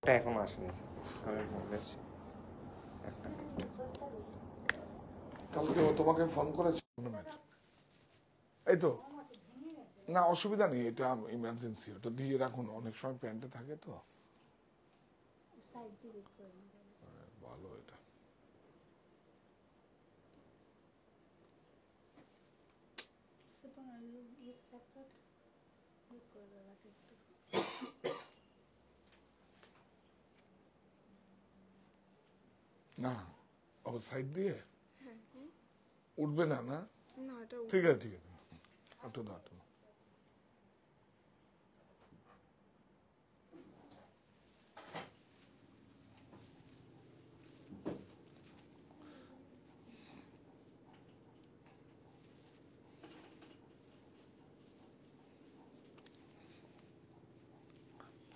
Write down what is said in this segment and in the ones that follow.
নোটটা এখনো আসেনি স্যার, আমি বলেছি একটা মিনিট। কালকে ও তোমাকে ফোন করেছে? এই তো না, অসুবিধা নেই, এটা ইমার্জেন্সি, ওটা দিয়ে রাখুন, অনেক সময় প্যান্টে থাকে তো। ভালো এটা। না ও সাইড দিয়ে উঠবে না, না ঠিক আছে ঠিক আছে, একটু দাও একটু দাও।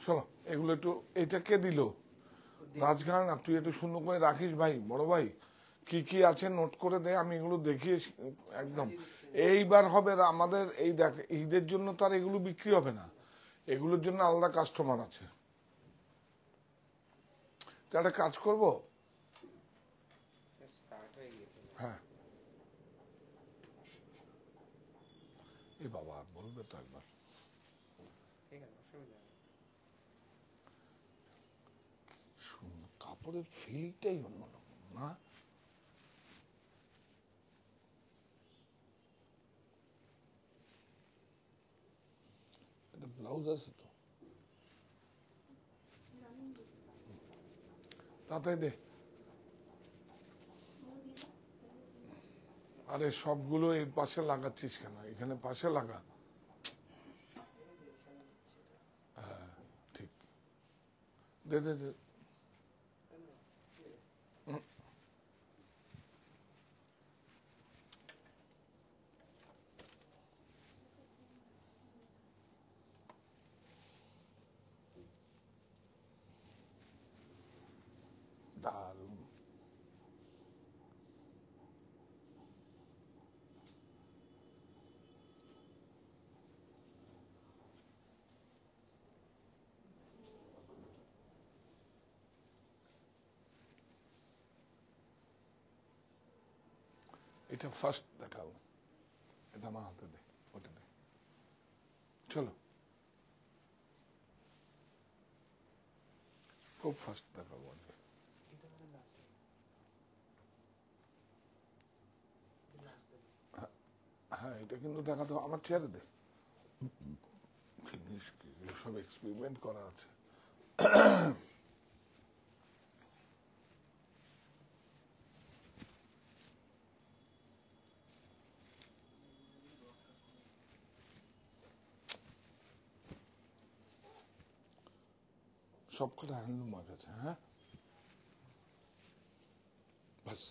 শোনো, এগুলো একটু, এটা কে দিল? রাজঘান, না তুই একটু সুন্দর করে রাখিস ভাই, বড় ভাই, কি কি আছে নোট করে দে, আমি এগুলো দেখিয়ে একদম। এইবার হবে আমাদের, এই দেখ ঈদের জন্য তো আর এগুলো বিক্রি হবে না, এগুলোর জন্য আলাদা কাস্টমার আছে। তো একটা কাজ করবো, স্টার্ট হয়ে গিয়েছে। হ্যাঁ এ বাবা বলবে তো একবার। ঠিক আছে, অসুবিধা নেই। কাপড়ের ফিলটাই অন্যরকম না? এটা ব্লাউজ আছে তো, তাতে দে। আরে সবগুলো এর পাশে লাগাচ্ছিস কেন? এখানে পাশে লাগা। হ্যাঁ ঠিক, দে দে দে। দারুণ। এটা ফার্স্ট দেখাও, এটা আমার হাতে দে, ওটা দে, চলো খুব ফার্স্ট দেখাবো আজকে। হ্যাঁ এটা কিন্তু দেখাতে, আমার চেয়ারে দে। জিনিস কি, এগুলো সব এক্সপেরিমেন্ট করা আছে। সবকটা হ্যান্ডলুম আমার কাছে। হ্যাঁ বাস।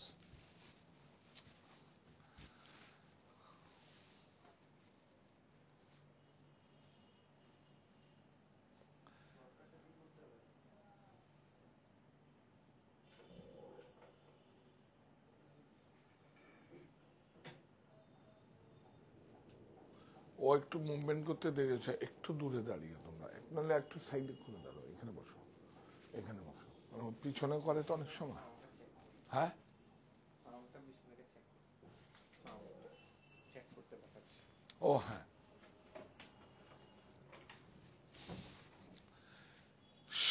ও একটু মুভমেন্ট করতে দেখেছে, একটু দূরে দাঁড়িয়ে তোমরা, নাহলে একটু সাইডে করে দাঁড়ো, এখানে বসো, এখানে বসো, মানে ও পিছনে করে তো অনেক সময়। হ্যাঁ সাউন্ডটা বিষ্ণুকে চেক করতে পাঠাচ্ছি। ও হ্যাঁ,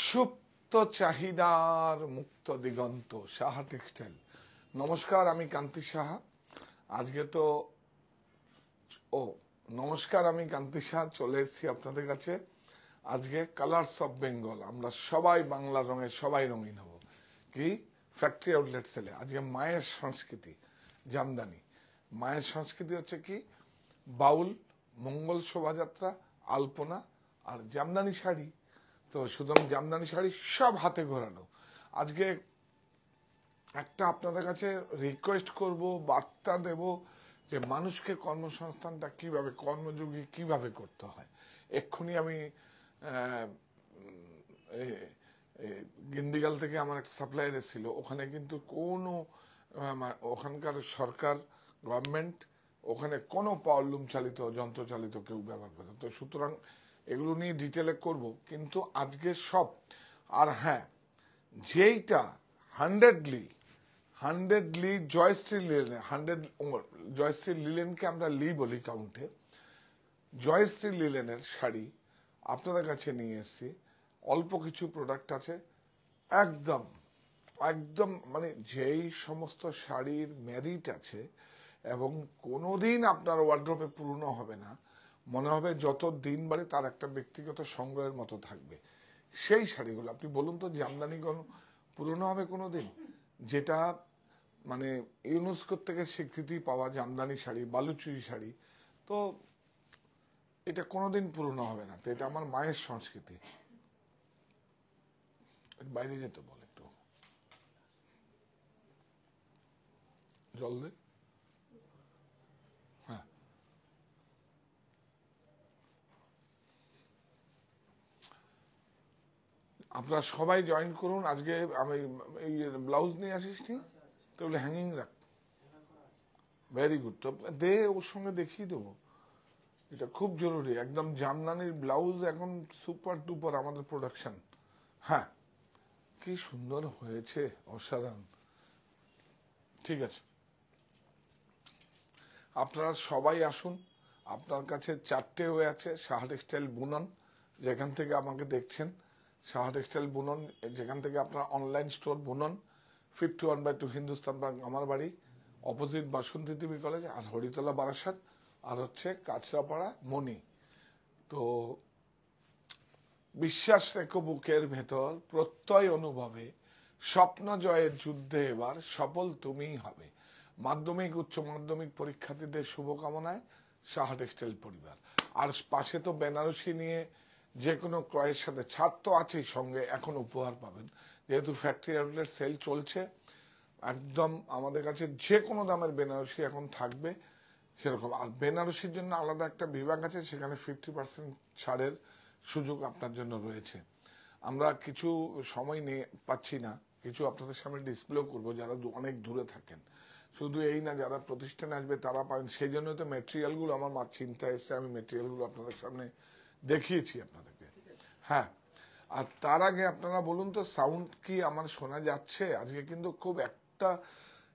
সুপ্ত চাহিদার মুক্ত দিগন্ত, সাহা টেক্সটাইল। নমস্কার, আমি কান্তি সাহা। আজকে তো ও নমস্কার, আমি কান্তি সাহা চলে এসেছি আপনাদের কাছে। আজকে কালার্স অফ বেঙ্গল, আমরা সবাই বাংলা রঙে সবাই রঙিন হব। কি ফ্যাক্টরি আউটলেট সেলে আজকে মায়ের সংস্কৃতি, জামদানি। মায়ের সংস্কৃতি হচ্ছে কি, বাউল, মঙ্গল শোভাযাত্রা, আলপনা আর জামদানি শাড়ি। তো সুতরাং জামদানি শাড়ি সব হাতে ঘোরানো। আজকে একটা আপনাদের কাছে রিকোয়েস্ট করব, বার্তা দেব, যে মানুষকে কর্মসংস্থানটা কিভাবে, কর্মযোগী কিভাবে করতে হয়। এক্ষুনি আমি গিন্দিগাল থেকে আমার একটা সাপ্লায়ার এসেছিল, ওখানে কিন্তু কোনো ওখানকার সরকার, গভর্নমেন্ট, ওখানে কোনো পাওয়ারলুম চালিত, যন্ত্র চালিত কেউ ব্যবহার করে। তো সুতরাং এগুলো নিয়ে ডিটেলে করব, কিন্তু আজকে সব আর হ্যাঁ, যেইটা হান্ড্রেডলি জয়শ্রী লিলেন, জয়শ্রী লিলেনকে আমরা লি বলি কাউন্টে, জয়শ্রী লিলেনের শাড়ি আপনাদের কাছে নিয়ে এসেছি। অল্প কিছু প্রোডাক্ট আছে, একদম একদম মানে যেই সমস্ত শাড়ির মেরিট আছে এবং কোনোদিন আপনার ওয়ার্ড্রোবে পুরনো হবে না, মনে হবে যত দিন বাড়ে তার একটা ব্যক্তিগত সংগ্রহের মতো থাকবে সেই শাড়িগুলো। আপনি বলুন তো, জামদানিগণ পুরনো হবে কোনোদিন? যেটা মানে ইউনেস্কো থেকে স্বীকৃতি পাওয়া জামদানি শাড়ি, বালুচুরি শাড়ি, তো এটা কোনোদিন পুরনো হবে না। তো এটা আমার মায়ের সংস্কৃতি। বাইরে যেতে বল, একটু জল দে। হ্যাঁ, আপনারা সবাই জয়েন করুন। আজকে আমি এই ব্লাউজ নিয়ে আসিস নি তো, হ্যাঙ্গিং রাখ। ভেরি গুড, তো দে, ওর সঙ্গে দেখিয়ে দেবো। এটা খুব জরুরি, একদম জামদানির ব্লাউজ এখন সুপার ডুপার আমাদের প্রোডাকশন। হ্যাঁ, কি সুন্দর হয়েছে, অসাধারণ। ঠিক আছে, আপনারা সবাই আসুন। আপনার কাছে 4টে ওয়ে আছে। সাহা টেক্সটাইল বুনন, যেখান থেকে আমাকে দেখছেন, সাহা টেক্সটাইল বুনন, যেখান থেকে আপনারা অনলাইন স্টোর বুনন, 51/2 হিন্দুস্তান ব্যাংক আমার বাড়ি, অপোজিট বাসন্তী দেবী কলেজ, আর হরিতলা বারাসাত, আর হচ্ছে কাঁচরাপাড়া মণি। তো বিশ্বাস রেখো বুকের ভেতর, প্রত্যয় অনুভবে, স্বপ্ন জয়ের যুদ্ধে এবার সফল তুমিই হবে। মাধ্যমিক উচ্চ মাধ্যমিক পরীক্ষার্থীদের শুভকামনায় সাহা টেক্সটাইল পরিবার। আর পাশে তো বেনারসি নিয়ে যে কোনো ক্রয়ের সাথে ছাড় তো আছেই, সঙ্গে এখন উপহার পাবেন। যেহেতু ফ্যাক্টরি আউটলেট সেল চলছে, একদম আমাদের কাছে যে কোনো দামের বেনারসি এখন থাকবে সেরকম। আর বেনারসির জন্য আলাদা একটা বিভাগ আছে, সেখানে 50% ছাড়ের সুযোগ আপনার জন্য রয়েছে। আমরা কিছু সময় নিয়ে পাচ্ছি না, কিছু আপনাদের সামনে ডিসপ্লেও করবো, যারা অনেক দূরে থাকেন। শুধু এই না, যারা প্রতিষ্ঠানে আসবে তারা পাবেন। সেই জন্য তো মেটেরিয়ালগুলো আমার চিন্তা এসছে, আমি মেটেরিয়ালগুলো আপনাদের সামনে দেখিয়েছি আপনাদেরকে। হ্যাঁ, আর তার আগে আপনারা বলুন তো, সাউন্ড কি আমার শোনা যাচ্ছে? আজকে কিন্তু খুব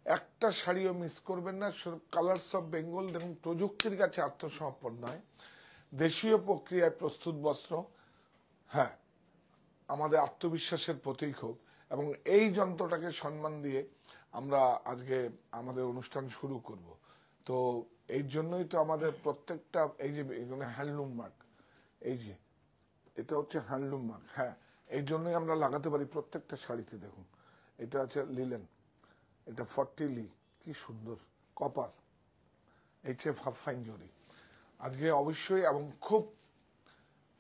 একটা শাড়িও মিস করবেন না। কালার্স অফ বেঙ্গল, দেখুন, প্রযুক্তির কাছে আত্মসমর্পণ নয়, দেশীয় প্রক্রিয়ায় প্রস্তুত বস্ত্র। হ্যাঁ, আমাদের আত্মবিশ্বাসের প্রতীক হোক, এবং এই যন্ত্রটাকে সম্মান দিয়ে আমরা আজকে আমাদের অনুষ্ঠান শুরু করব। তো এই জন্যই তো আমাদের প্রত্যেকটা, এই যে এখানে হ্যান্ডলুম মার্ক, এই যে এটা হচ্ছে হ্যান্ডলুম মার্ক। হ্যাঁ, এই জন্যই আমরা লাগাতে পারি প্রত্যেকটা শাড়িতে। দেখুন, এটা হচ্ছে লিলেন, এটা 40 লি, কি সুন্দর কপার, HF হাফ ফাইন জরি। আজকে অবশ্যই, এবং খুব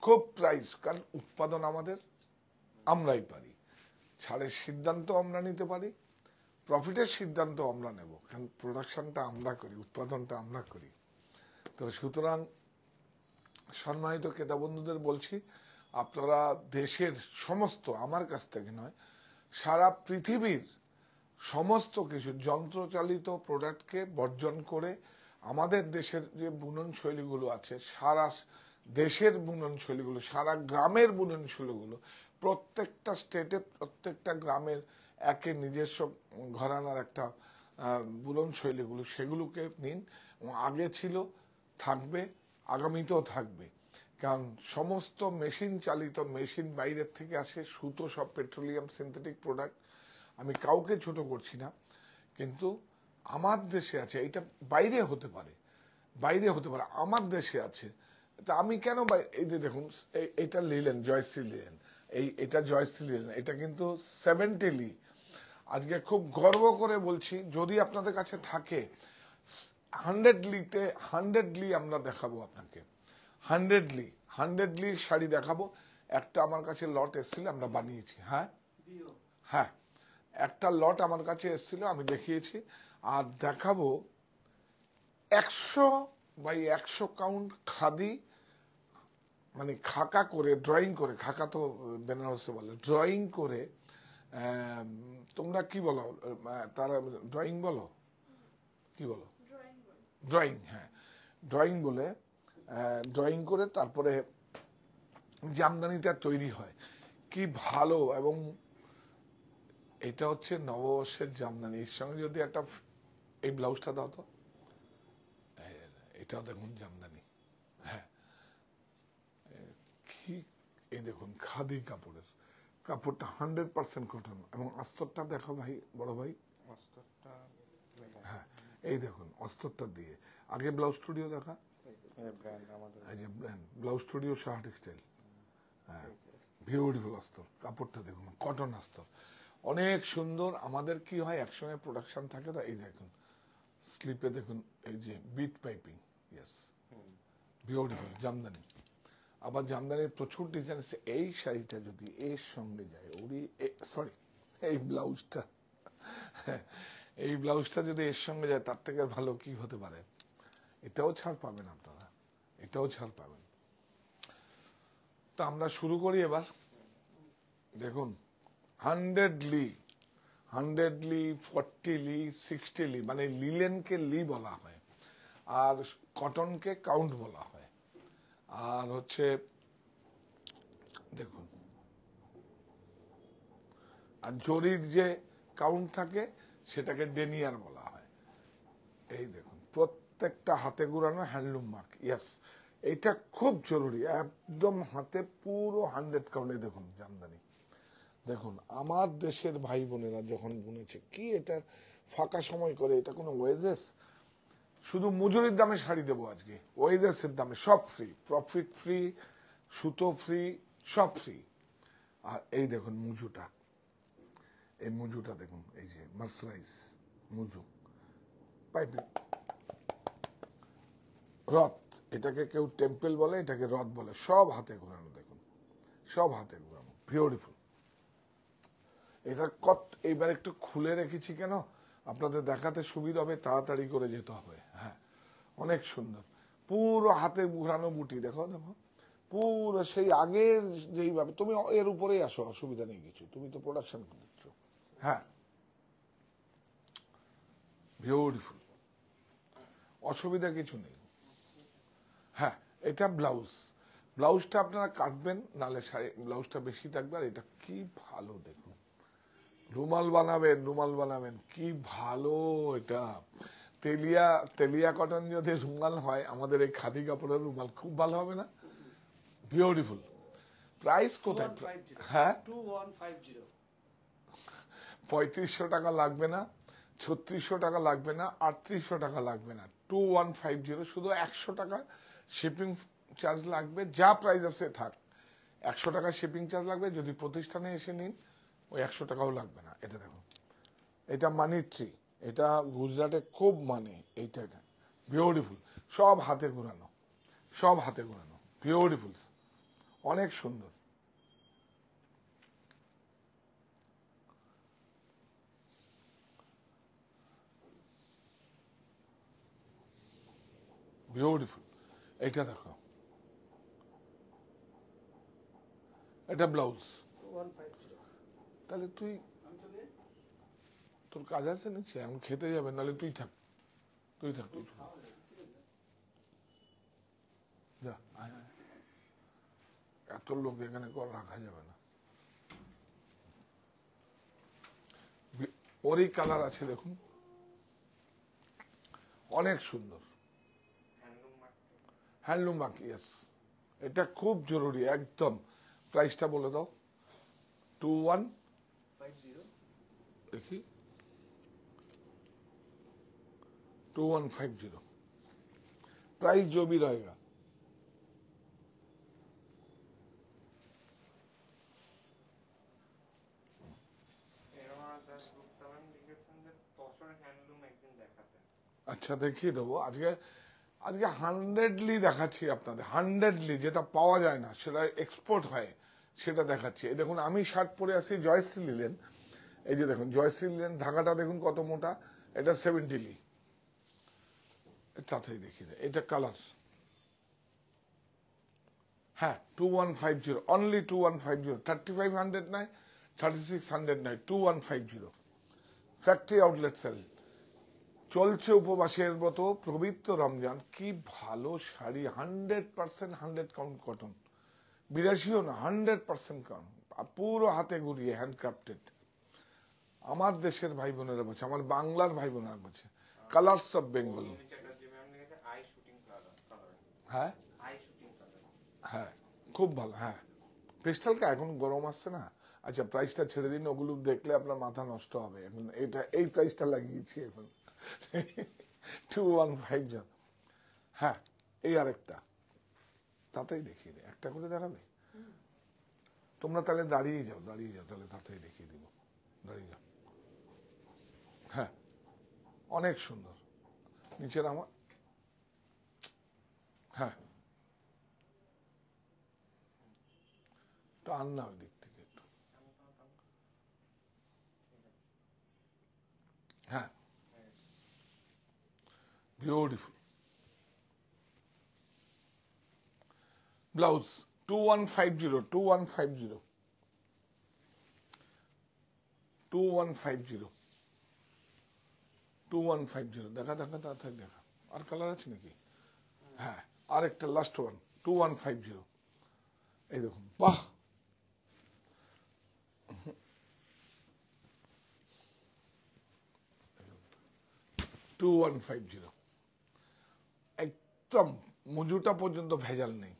খুব প্রাইস, কারণ উৎপাদন আমাদের, আমরাই পারি। ছাড়ের সিদ্ধান্ত আমরা নিতে পারি, প্রফিটের সিদ্ধান্ত আমরা নেব, কারণ প্রোডাকশনটা আমরা করি, উৎপাদনটা আমরা করি। তো সুতরাং সম্মানিত ক্রেতা বন্ধুদের বলছি, আপনারা দেশের সমস্ত, আমার কাছ থেকে নয়, সারা পৃথিবীর সমস্ত কিছু যন্ত্রচালিত প্রোডাক্টকে বর্জন করে আমাদের দেশের যে বুনন শৈলীগুলো আছে, সারা দেশের বুনন শৈলীগুলো, সারা গ্রামের বুনন শৈলীগুলো, প্রত্যেকটা স্টেটে প্রত্যেকটা গ্রামের একে নিজস্ব ঘরানার একটা বুনন শৈলীগুলো, সেগুলোকে নিন। আগে ছিল, থাকবে, আগামীতেও থাকবে। কারণ সমস্ত মেশিন চালিত, মেশিন বাইরের থেকে আসে, সুতো সব পেট্রোলিয়াম সিনথেটিক প্রোডাক্ট। আমি কাউকে ছোট করছি না, কিন্তু আমার দেশে আছে, এটা বাইরে হতে পারে, আমার দেশে আছে। তা আমি কেন, এই যে দেখুন, এটা লিলেন, জয়শ্রী লিলেন, এটা জয়শ্রী লিলেন, এটা কিন্তু 70 লি। আজকে খুব গর্ব করে বলছি, যদি আপনাদের কাছে থাকে 100 লি আমরা দেখাবো আপনাকে। 100 লি শাড়ি দেখাবো। একটা আমার কাছে লট এসেছিল, আমরা বানিয়েছি। হ্যাঁ হ্যাঁ, একটা লট আমার কাছে এসেছিল, আমি দেখিয়েছি। আর দেখাবো 100/100 কাউন্ট খাদি, মানে খাকা করে, ড্রয়িং করে, খাকা তো বেনারসে বলে, ড্রয়িং করে, তোমরা কি বলো, তারা ড্রয়িং বলো, কি বলো, ড্রয়িং, হ্যাঁ, ড্রয়িং বলে, ড্রয়িং করে তারপরে জামদানিটা তৈরি হয়। কি ভালো। এবং এটা হচ্ছে নববর্ষের জামদানি, এর সঙ্গে যদি একটা এই ব্লাউজটা দাও তো, এটাও দেখুন জামদানি। হ্যাঁ, কি এই দেখুন খাদি কাপড়ের, কাপড়টা 100% কটন। এবং অস্তরটা দেখো ভাই, বড় ভাই, অস্তরটা হ্যাঁ এই দেখুন অস্তরটা দিয়ে। আগে ব্লাউজ স্টুডিও দেখা, ব্র্যান্ড আমাদের। এই যে brand blouse studio Saha textile. হ্যাঁ, বিউটিফুল অস্তর, কাপড়টা দেখুন কটন অস্তর, অনেক সুন্দর। আমাদের কি হয় একসঙ্গে প্রোডাকশন থাকে তো, এই দেখুন স্লিপে দেখুন এই যে bit piping, yes beautiful jamdani. আবার জামদানির প্রচুর ডিজাইন আছে। এই শাড়িটা যদি এর সঙ্গে যায়, ওরি সরি এই ব্লাউজটা, এই ব্লাউজটা যদি এর সঙ্গে যায় তার থেকে ভালো কি হতে পারে। এটাও ছাড় পাবেন আপনারা, এটাও ছাড় পাবেন। তো আমরা শুরু করি এবার। দেখুন 100 লি, 40 লি, 60 লি, মানে লিলেনকে লি বলা হয়, আর কটনকে কাউন্ট বলা হয়। আর হচ্ছে দেখুন, আর জরির যে কাউন্ট থাকে সেটাকে ডেনিয়ার বলা হয়। এই দেখুন প্রত্যেকটা হাতে গুড়ানো হ্যান্ডলুম মার্ক, ইয়েস এইটা খুব জরুরি, একদম হাতে পুরো 100 কাউন্টে। দেখুন জামদানি, দেখুন আমার দেশের ভাই বোনেরা যখন বুনেছে, কি এটার ফাঁকা সময় করে, এটা কোনো ওয়েজেস, শুধু মজুরির দামে শাড়ি দেবো আজকে, ওয়েজেসের দামে সব ফ্রি, প্রফিট ফ্রি, সুতো ফ্রি, সব ফ্রি। আর এই দেখুন মুজুটা, এই মুজুটা দেখুন, এই যে মার্সারাইজ মুজু পাইপিং, রথ, এটাকে কেউ টেম্পল বলে, এটাকে রথ বলে, সব হাতে ঘোরানো। দেখুন সব হাতে ঘোরানো, বিউটিফুল। এটা এইবার একটু খুলে রেখেছি কেন, আপনাদের দেখাতে সুবিধা হবে, তাড়াতাড়ি করে যেতে হবে। হ্যাঁ, অনেক সুন্দর, পুরো হাতে ঘোরানো বুটি, দেখো দেখো পুরো সেই আগের যেইভাবে। তুমি এর উপরেই আসো, অসুবিধা নেই কিছু, তুমি তো প্রোডাকশন করছ। হ্যাঁ, বিউটিফুল, অসুবিধা কিছু নেই। হ্যাঁ, এটা ব্লাউজ, ব্লাউজটা আপনারা কাটবেন, নাহলে ব্লাউজটা বেশি থাকবে। আর এটা কি ভালো, দেখুন রুমাল বানাবেন, রুমাল বানাবেন, কি ভালো। এটা তেলিয়া কটন যদি রুমাল হয়, আমাদের এই খাদি কাপড়ের রুমাল খুব ভালো হবে না? বিউটিফুল। প্রাইস কোথায়? হ্যাঁ, 3500 টাকা লাগবে না, 3600 টাকা লাগবে না, 3800 টাকা লাগবে না, 2150। শুধু 100 টাকা শিপিং চার্জ লাগবে। যা প্রাইস আছে থাক, 100 টাকা শিপিং চার্জ লাগবে। যদি প্রতিষ্ঠানে এসে নিন, ওই 100 টাকাও লাগবে না। এটা দেখুন, এটা মানি ট্রি, এটা গুজরাটে খুব মানে। এইটা বিউটিফুল, সব হাতে ঘোরানো, সব হাতে ঘোরানো, বিউটিফুল, অনেক সুন্দর। বিউটিফুল, এইটা দেখো, এটা ব্লাউজ। তাহলে তুই, তোর কাজ আছে নিচ্ছে, আমি খেতে যাবে, নাহলে তুই থাক, তুই থাক, তুই যা, আয় আয়। এত লোক এখানে কর রাখা যাবে না। ওরই কালার আছে দেখুন, অনেক সুন্দর, হ্যান্ডলুম মার্ক, ইয়েস এটা খুব জরুরি একদম। প্রাইসটা বলে দাও। 2150, দেখি 2150, प्राइस जो भी रहेगा। আচ্ছা দেখিয়ে দেবো আজকে। আজকে 100লি দেখাচ্ছি আপনাদের, 100লি যেটা পাওয়া যায় না, সেটা এক্সপোর্ট হয়, সেটা দেখাচ্ছি। এই দেখুন আমি শার্ট পরে আছি জয়শ্রী লিলেন, এই যে দেখুন জয়শ্রী লিলেন, ধাগাটা দেখুন কত মোটা, এটা 70 লি, তাতেই দেখিয়ে দেয়। এটা কালার, হ্যাঁ 2150, অনলি 2150, 3500 নয়, 3600 নয়, 2150, ফ্যাক্টরি আউটলেট সেল চলছে। উপবাসের মতো পবিত্র রমজান, কি ভালো শাড়ি, 100% 100 কাউন্ট কটন, 82ও না, 100% কাউন্ট। পুরো হাতে ঘুরিয়ে হ্যান্ডক্রাফটেড। আমার দেশের ভাই বোনেরা বলছে, আমার বাংলার ভাই বোনেরা বলছে কালার্স অফ বেঙ্গল। হ্যাঁ হ্যাঁ খুব ভালো। হ্যাঁ পেস্টালটা এখন গরম আসছে না। আচ্ছা প্রাইসটা ছেড়ে দিন, ওগুলো দেখলে আপনার মাথা নষ্ট হবে। এখন এটা এই প্রাইসটা লাগিয়েছি এখন 215। হ্যাঁ এই আরেকটা তাতেই দেখিয়ে দিই, একটা করে দেখাবে। তোমরা তাহলে দাঁড়িয়ে যাও তাহলে তাতেই দেখিয়ে দিব। দাঁড়িয়ে যাও। হ্যাঁ অনেক সুন্দর নিচের আমার। হ্যাঁ টান না ওই দিক থেকে একটু। হ্যাঁ বিউটিফুল ব্লাউজ 2150 2150 2150 2150 দেখা দেখা তাড়াতাড়ি দেখা। আর কালার আছে নাকি? হ্যাঁ আরেকটা লাস্ট ওয়ান 2150। এই দেখুন বাহ 2150 একদম মুজুটা পর্যন্ত ভেজাল নেই,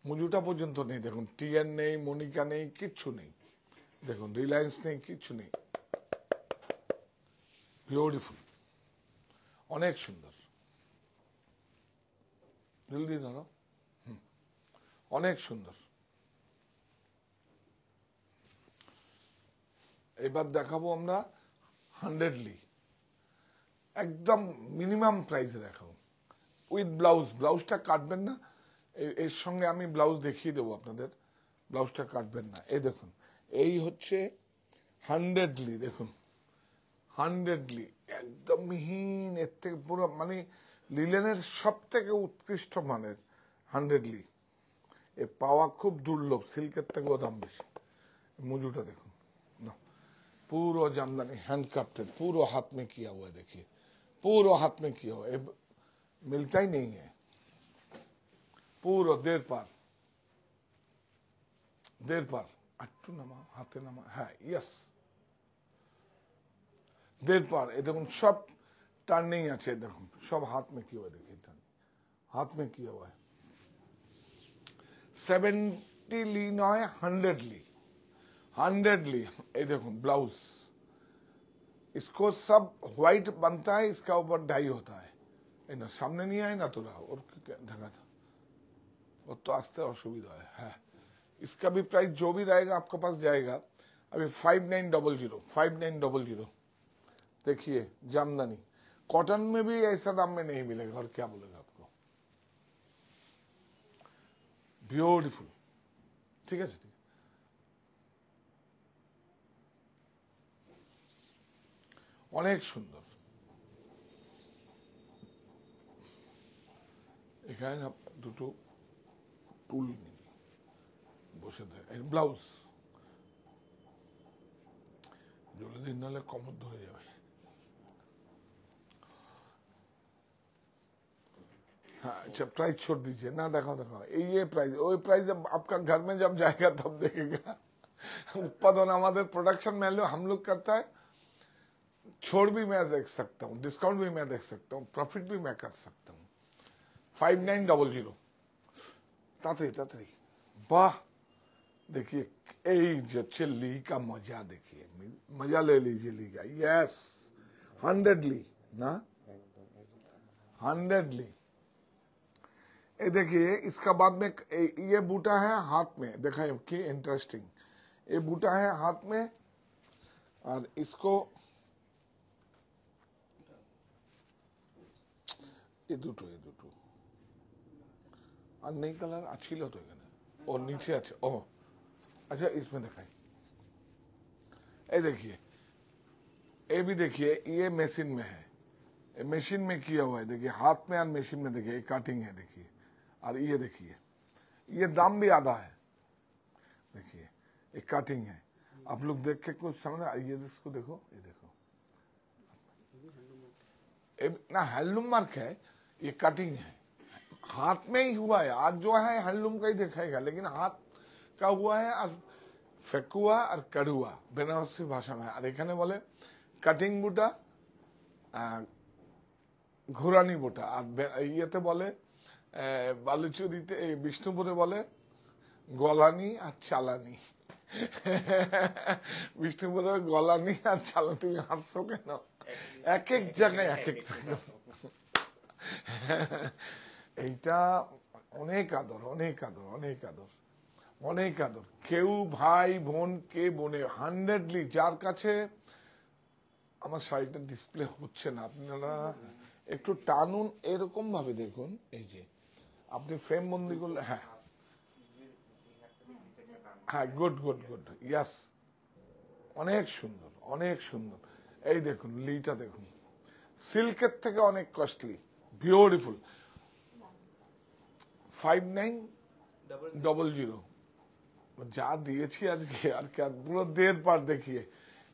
মুজুটা পর্যন্ত নেই। দেখুন টিএন নেই, মনিকা নেই, কিচ্ছু নেই। দেখুন রিলায়েন্স নেই, কিচ্ছু নেই। বিউটিফুল অনেক সুন্দর। জলদি ধরো। অনেক সুন্দর। এবার দেখাবো আমরা 100লি একদম মিনিমাম প্রাইসে দেখাবো উইথ ব্লাউজ। ব্লাউজটা কাটবেন না, এর সঙ্গে আমি ব্লাউজ দেখিয়ে দেবো আপনাদের। ব্লাউজটা কাটবেন না। এই দেখুন এই হচ্ছে 100লি। দেখুন 100লি একদম মিহিন, এর থেকে পুরো মানে লিলেনের সব থেকে উৎকৃষ্ট মানের 100লি। এ পাওয়া খুব দুর্লভ, সিল্কের থেকেও দাম বেশি। मुजुटा देखो ना, पूरा जामदानी हैंडक्राफ्टेड, पूरा हाथ में किया हुआ है। देखिए पूरा हाथ में किया हुआ है, मिलता ही नहीं है। पूरा देर पार अट्टू नामा हाथे नामा है, यस देर पार। ये देखो सब टर्निंग আছে, দেখুন सब हाथ में किया हुआ है। देखिए हाथ में किया हुआ है। 70 ली नॉय 100ली 100ली। ये देखो ब्लाउज, इसको सब व्हाइट बनता है, इसका ऊपर डाई होता है। ना सामने नहीं आए ना तो रहा और ढंगा था और तो आस्ते असुविधा है। इसका भी प्राइस जो भी रहेगा आपके पास जाएगा। अभी 5900 देखिए जामदानी कॉटन में भी ऐसा दाम में नहीं मिलेगा, और क्या बोलेगा आपको। ब्यूटीफुल, ठीक है। অনেক সুন্দর। এখানে দুটো টুল নিয়ে বসে থাকে। ব্লাউজ জলে দিন নাহলে কমর ধরে যাবে। हाँ अच्छा प्राइस छोड़ दीजिए ना, दिखाओ ये प्राइस, वो प्राइस आपका घर में जब जाएगा तब देखेगा। उत्पादन हमारे प्रोडक्शन वैल्यू हम लोग करता है, छोड़ भी मैं देख सकता हूँ, डिस्काउंट भी मैं देख सकता हूँ, प्रॉफिट भी मैं कर सकता हूँ। 5900 तातरी वाह। देखिए ये ली का मजा देखिए, मजा ले लीजिए ली का। यस 100ली ना 100ली। ये देखिए इसका बाद में ये बूटा है हाथ में, देखा कि इंटरेस्टिंग। ये बूटा है हाथ में और इसको ये दुटो और नई कलर अच्छी लो तो और नीचे अच्छा ओ अच्छा इसमें दिखाई। ये देखिए ये भी देखिए, ये मशीन में है, ये मशीन में किया हुआ है। देखिए हाथ में और मशीन में देखिए कटिंग है। देखिए और ये देखिए ये दाम भी आधा है। देखिए ये कटिंग है, आप लोग देख के कुछ समझ। ये इसको देखो, ये देखो ना हैंडलूम मार्क है, ये कटिंग है, हाथ में ही हुआ है। आज जो है हैंडलूम का ही दिखाएगा, लेकिन हाथ का हुआ है और ফেকুয়া আর কাড়ুয়া বেনারসি ভাষা में। আর এখানে বলে কাটিং বুটা, ঘোরানি বুটা। আর ইয়েতে বলে বালুচুরিতে, বিষ্ণুপুরে বলে গলানি আর চালানি। বিষ্ণুপুরে গলানি আর চালানি। তুমি হাসছো কেন? এক এক জায়গায় এক এক এইটা অনেক আদর, অনেক আদর, অনেক আদর, অনেক আদর। কেউ ভাই বোন কে বোনে 100লি যার কাছে আমার শাড়িটা ডিসপ্লে হচ্ছে না, আপনারা একটু টানুন, এরকম ভাবে দেখুন। এই যে আপনি ফ্রেম বন্দি করলে, হ্যাঁ হ্যাঁ, গুড গুড গুড, ইয়াস, অনেক সুন্দর, অনেক সুন্দর। এই দেখুন লিটা দেখুন, সিল্কের থেকে অনেক কস্টলি, বিউটিফুল। 5900 जा दिए आज के यार, क्या पूरा 1.5 पार्ट देखिए,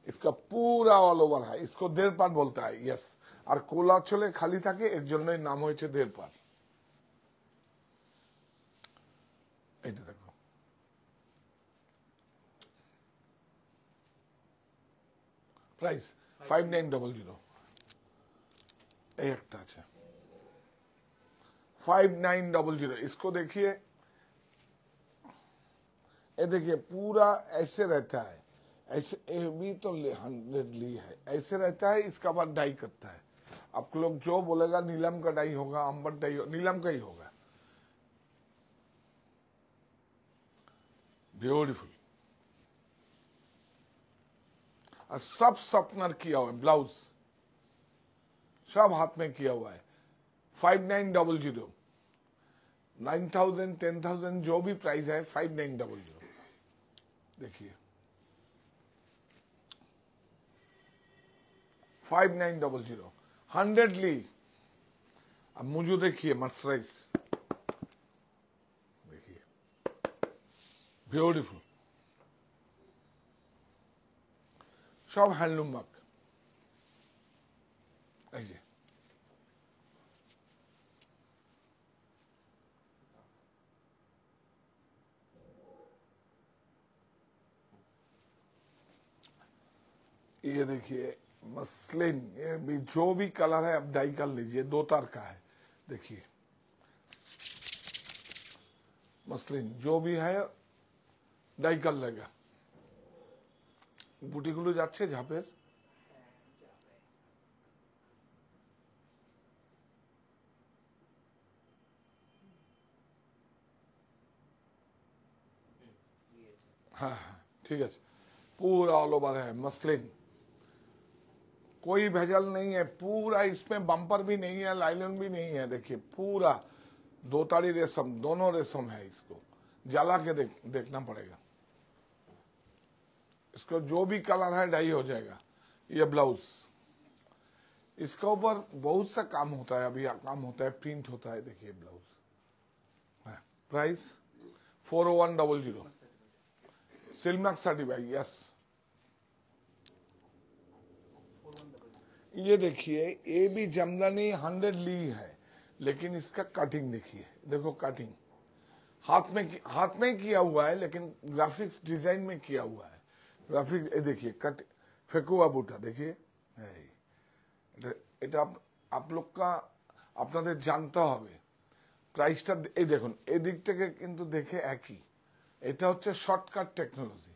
इसका पूरा ऑल ओवर है, इसको 1.5 पार्ट बोलता है। यस, और कोला चले खाली থাকে এর জন্যই নাম হয়েছে 1.5 পার্ট। এটা দেখো, प्राइस 5900। এই একটা আছে 5900। इसको देखिए, ये देखिए पूरा ऐसे रहता है, ऐसे भी तो 100ली है, ऐसे रहता है। इसका बाद डाई करता है। आप लोग जो बोलेगा नीलम का डाई होगा, अंबर डाई, नीलम का ही होगा। ब्यूटीफुल। और सब सपनर किया हुआ है, ब्लाउज सब हाथ में किया हुआ है। 5900, 9000, 10,000 जो भी प्राइस है, 5900। देखिए 5900, 100ली। अब मुझे देखिए मर्सराइज, देखिए ब्यूटीफुल, सब हैंडलूम वर्क। এই যে ये देखिए मसलिन, ये भी जो भी कलर है आप डाई कर लीजिए, 2 तार का है। देखिए मसलिन जो भी है डाई कर लेगा। বুটিগুলো যাচ্ছে ঝাপের। हाँ हाँ ठीक है, पूरा ऑल ओवर है मसलिन, कोई भेजल नहीं है। पूरा इसमें बम्पर भी नहीं है, लाइलन भी नहीं है। देखिए पूरा 2 ताड़ी रेशम, दोनों रेशम है। इसको जला के देखना पड़ेगा। इसको जो भी कलर है डाई हो जाएगा। ये ब्लाउज, इसके ऊपर बहुत सा काम होता है, अभी काम होता है, प्रिंट होता है। देखिए blouse, price 4100, silk certified. Yes, ये देखिए ये भी जमदानी 100ली है, लेकिन इसका कटिंग देखिए, देखो कटिंग हाथ में किया हुआ है, लेकिन ग्राफिक्स डिजाइन में किया हुआ है। ग्राफिक्स ये देखिए, कट फेकुआ बुटा देखिए। এটা আপনারা আপনাদের জানতে হবে। প্রাইসটা এই দেখুন, এদিক থেকে কিন্তু দেখে একই। এটা হচ্ছে শর্টকাট টেকনোলজি।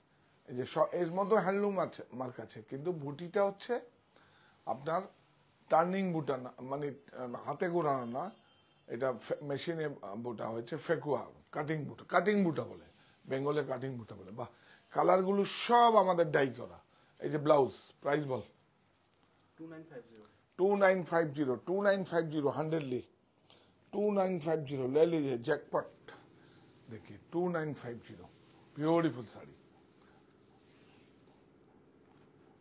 এই যে এর মধ্যে হ্যান্ডলুম আছে আমার কাছে, কিন্তু বুটিটা হচ্ছে আপনার টার্নিং বুটা না, মানে হাতে ঘোরানো না, এটা মেশিনে বুটা হয়েছে। ফেকুয়া কাটিং বুটা, কাটিং বুটা বলে, বেঙ্গলে কাটিং বুটা বলে। বাহ, কালারগুলো সব আমাদের ডাই করা। এই যে ব্লাউজ, প্রাইস বল। 2950, 2950 100ली, 2950 ले लीजिए, जैकपॉट। देखिए 2950, ब्यूटीफुल শাড়ি।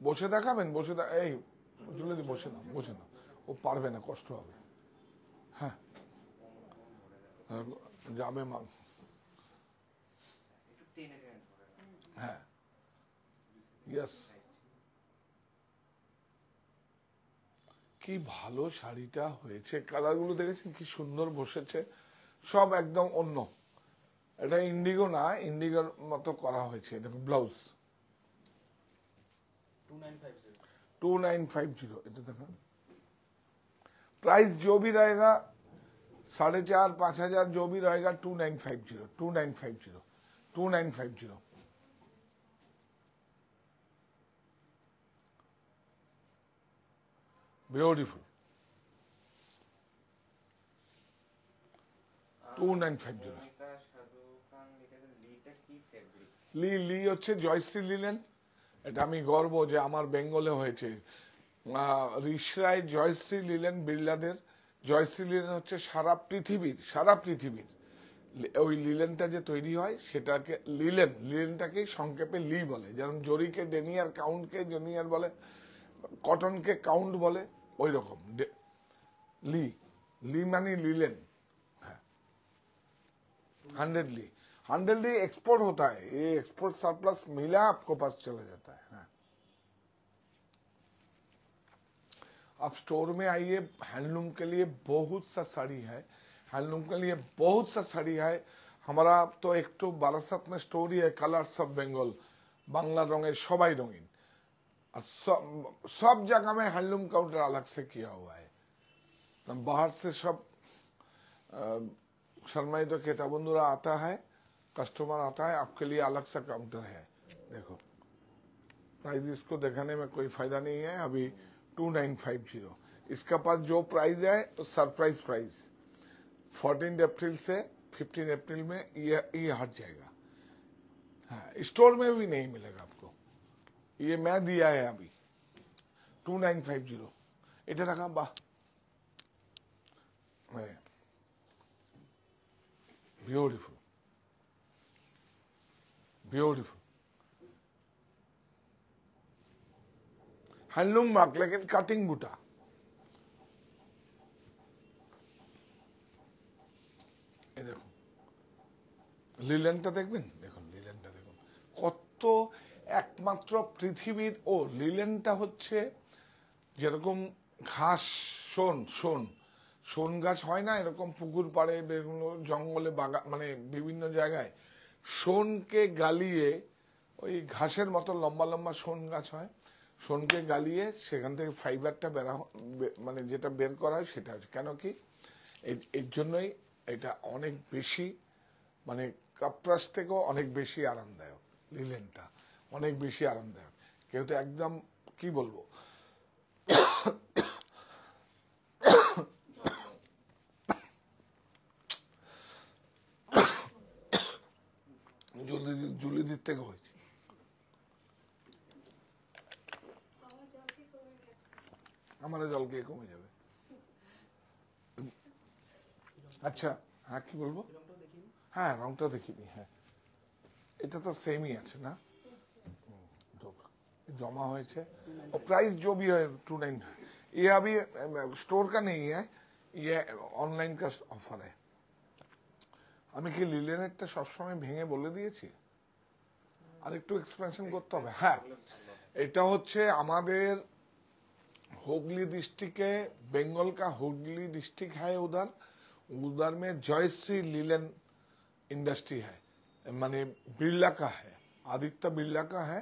বসে দেখাবেন? বসে এই চলে বসে না, বসে না, ও পারবে না, কষ্ট হবে। হ্যাঁ যাবে মা। হ্যাঁ ইয়েস, কি ভালো শাড়িটা হয়েছে। কালারগুলো দেখেছেন কি সুন্দর বসেছে, সব একদম অন্য। এটা ইন্ডিগো না, ইন্ডিগোর মতো করা হয়েছে। দেখো ব্লাউজ 2950। এটা देखो प्राइस जो भी रहेगा 4,500-5,000 जो भी रहेगा 2950 ब्यूटीफुल 2950। লি লি হচ্ছে জয়শ্রী লিলেন। এটা আমি গর্ব যে আমার বেঙ্গলে হয়েছে। রিসরায় জয়শ্রী লিলেন বিড়লাদের। জয়শ্রী লিলেন হচ্ছে সারা পৃথিবীর ওই লিলেনটা যে তৈরি হয় সেটাকে লিলেনটাকে সংক্ষেপে লি বলে। যেমন জরিকে ডেনিয়ার, কাউন্টকে জেনিয়ার বলে, কটনকে কাউন্ট বলে, ওই রকম লি লি মানে লিলেন। হ্যাঁ 100 ली एक्सपोर्ट होता है। ये एक्सपोर्ट सरप्लस मिला आपको पास चला जाता है। हाँ। आप स्टोर में आइए, हैंडलूम के लिए बहुत सा साड़ी है, हैंडलूम के लिए बहुत सा साड़ी है। हमारा तो एक तो बारासात में स्टोर ही है, कलर्स ऑफ बेंगल, बांग्ला रंगे सबाई रंगीन, और सब जगह में हैंडलूम काउंटर अलग से किया हुआ है। तो बाहर से सब शर्माई तो कहता बंधुरा आता है, कस्टमर आता है, आपके लिए अलग सा काउंटर है। देखो प्राइस इसको दिखाने में कोई फायदा नहीं है। अभी 2950। इसका पास जो प्राइस है तो सरप्राइज प्राइस 14 अप्रैल से 15 अप्रैल में ये हट जाएगा। हाँ, स्टोर में भी नहीं मिलेगा आपको। ये मैं दिया है अभी 2950। এটা দেখা বাহ ब्यूटीफुल ब्यूटीफुल हैंडलूम मार्क लेकिन कटिंग बूटा। ये देखो লিলেনটা দেখবেন, দেখুন লিলেনটা দেখুন কত একমাত্র পৃথিবীর। ও লিলেনটা হচ্ছে যেরকম ঘাস, শোন গাছ হয় না এরকম পুকুর পাড়ে, বিভিন্ন জঙ্গলে, বাগান, মানে বিভিন্ন জায়গায় শোনকে গালিয়ে, ওই ঘাসের মতো লম্বা লম্বা শোন গাছ হয়, শোনকে গালিয়ে সেখান থেকে ফাইবারটা মানে যেটা বের করা হয় সেটা হচ্ছে। কেন কি এর জন্যই এটা অনেক বেশি, মানে কাপড়াস থেকেও অনেক বেশি আরামদায়ক। লিলেনটা অনেক বেশি আরামদায়ক। কেউ তো একদম কি বলবো জুলিদির থেকে হয়েছে। আমার জল খেয়ে কমে যাবে। আচ্ছা হ্যাঁ কি বলবো, হ্যাঁ রংটা দেখিনি। হ্যাঁ এটা তো সেমই আছে না, जमा हुए और प्राइस जो भी है 29। ये अभी स्टोर का नहीं है, ये ऑनलाइन का ऑफर है। আমি কি লিলেনেরটা সবসময় ভেঙে বলে দিয়েছি? আর একটু এক্সপেনশন করতে হবে। হ্যাঁ এটা হচ্ছে আমাদের हुगली डिस्ट्रिक्ट है, बंगाल का हुगली डिस्ट्रिक्ट है। उधर में जयश्री लिलन इंडस्ट्री है, माने बिरला का है, आदित्य बिरला का है।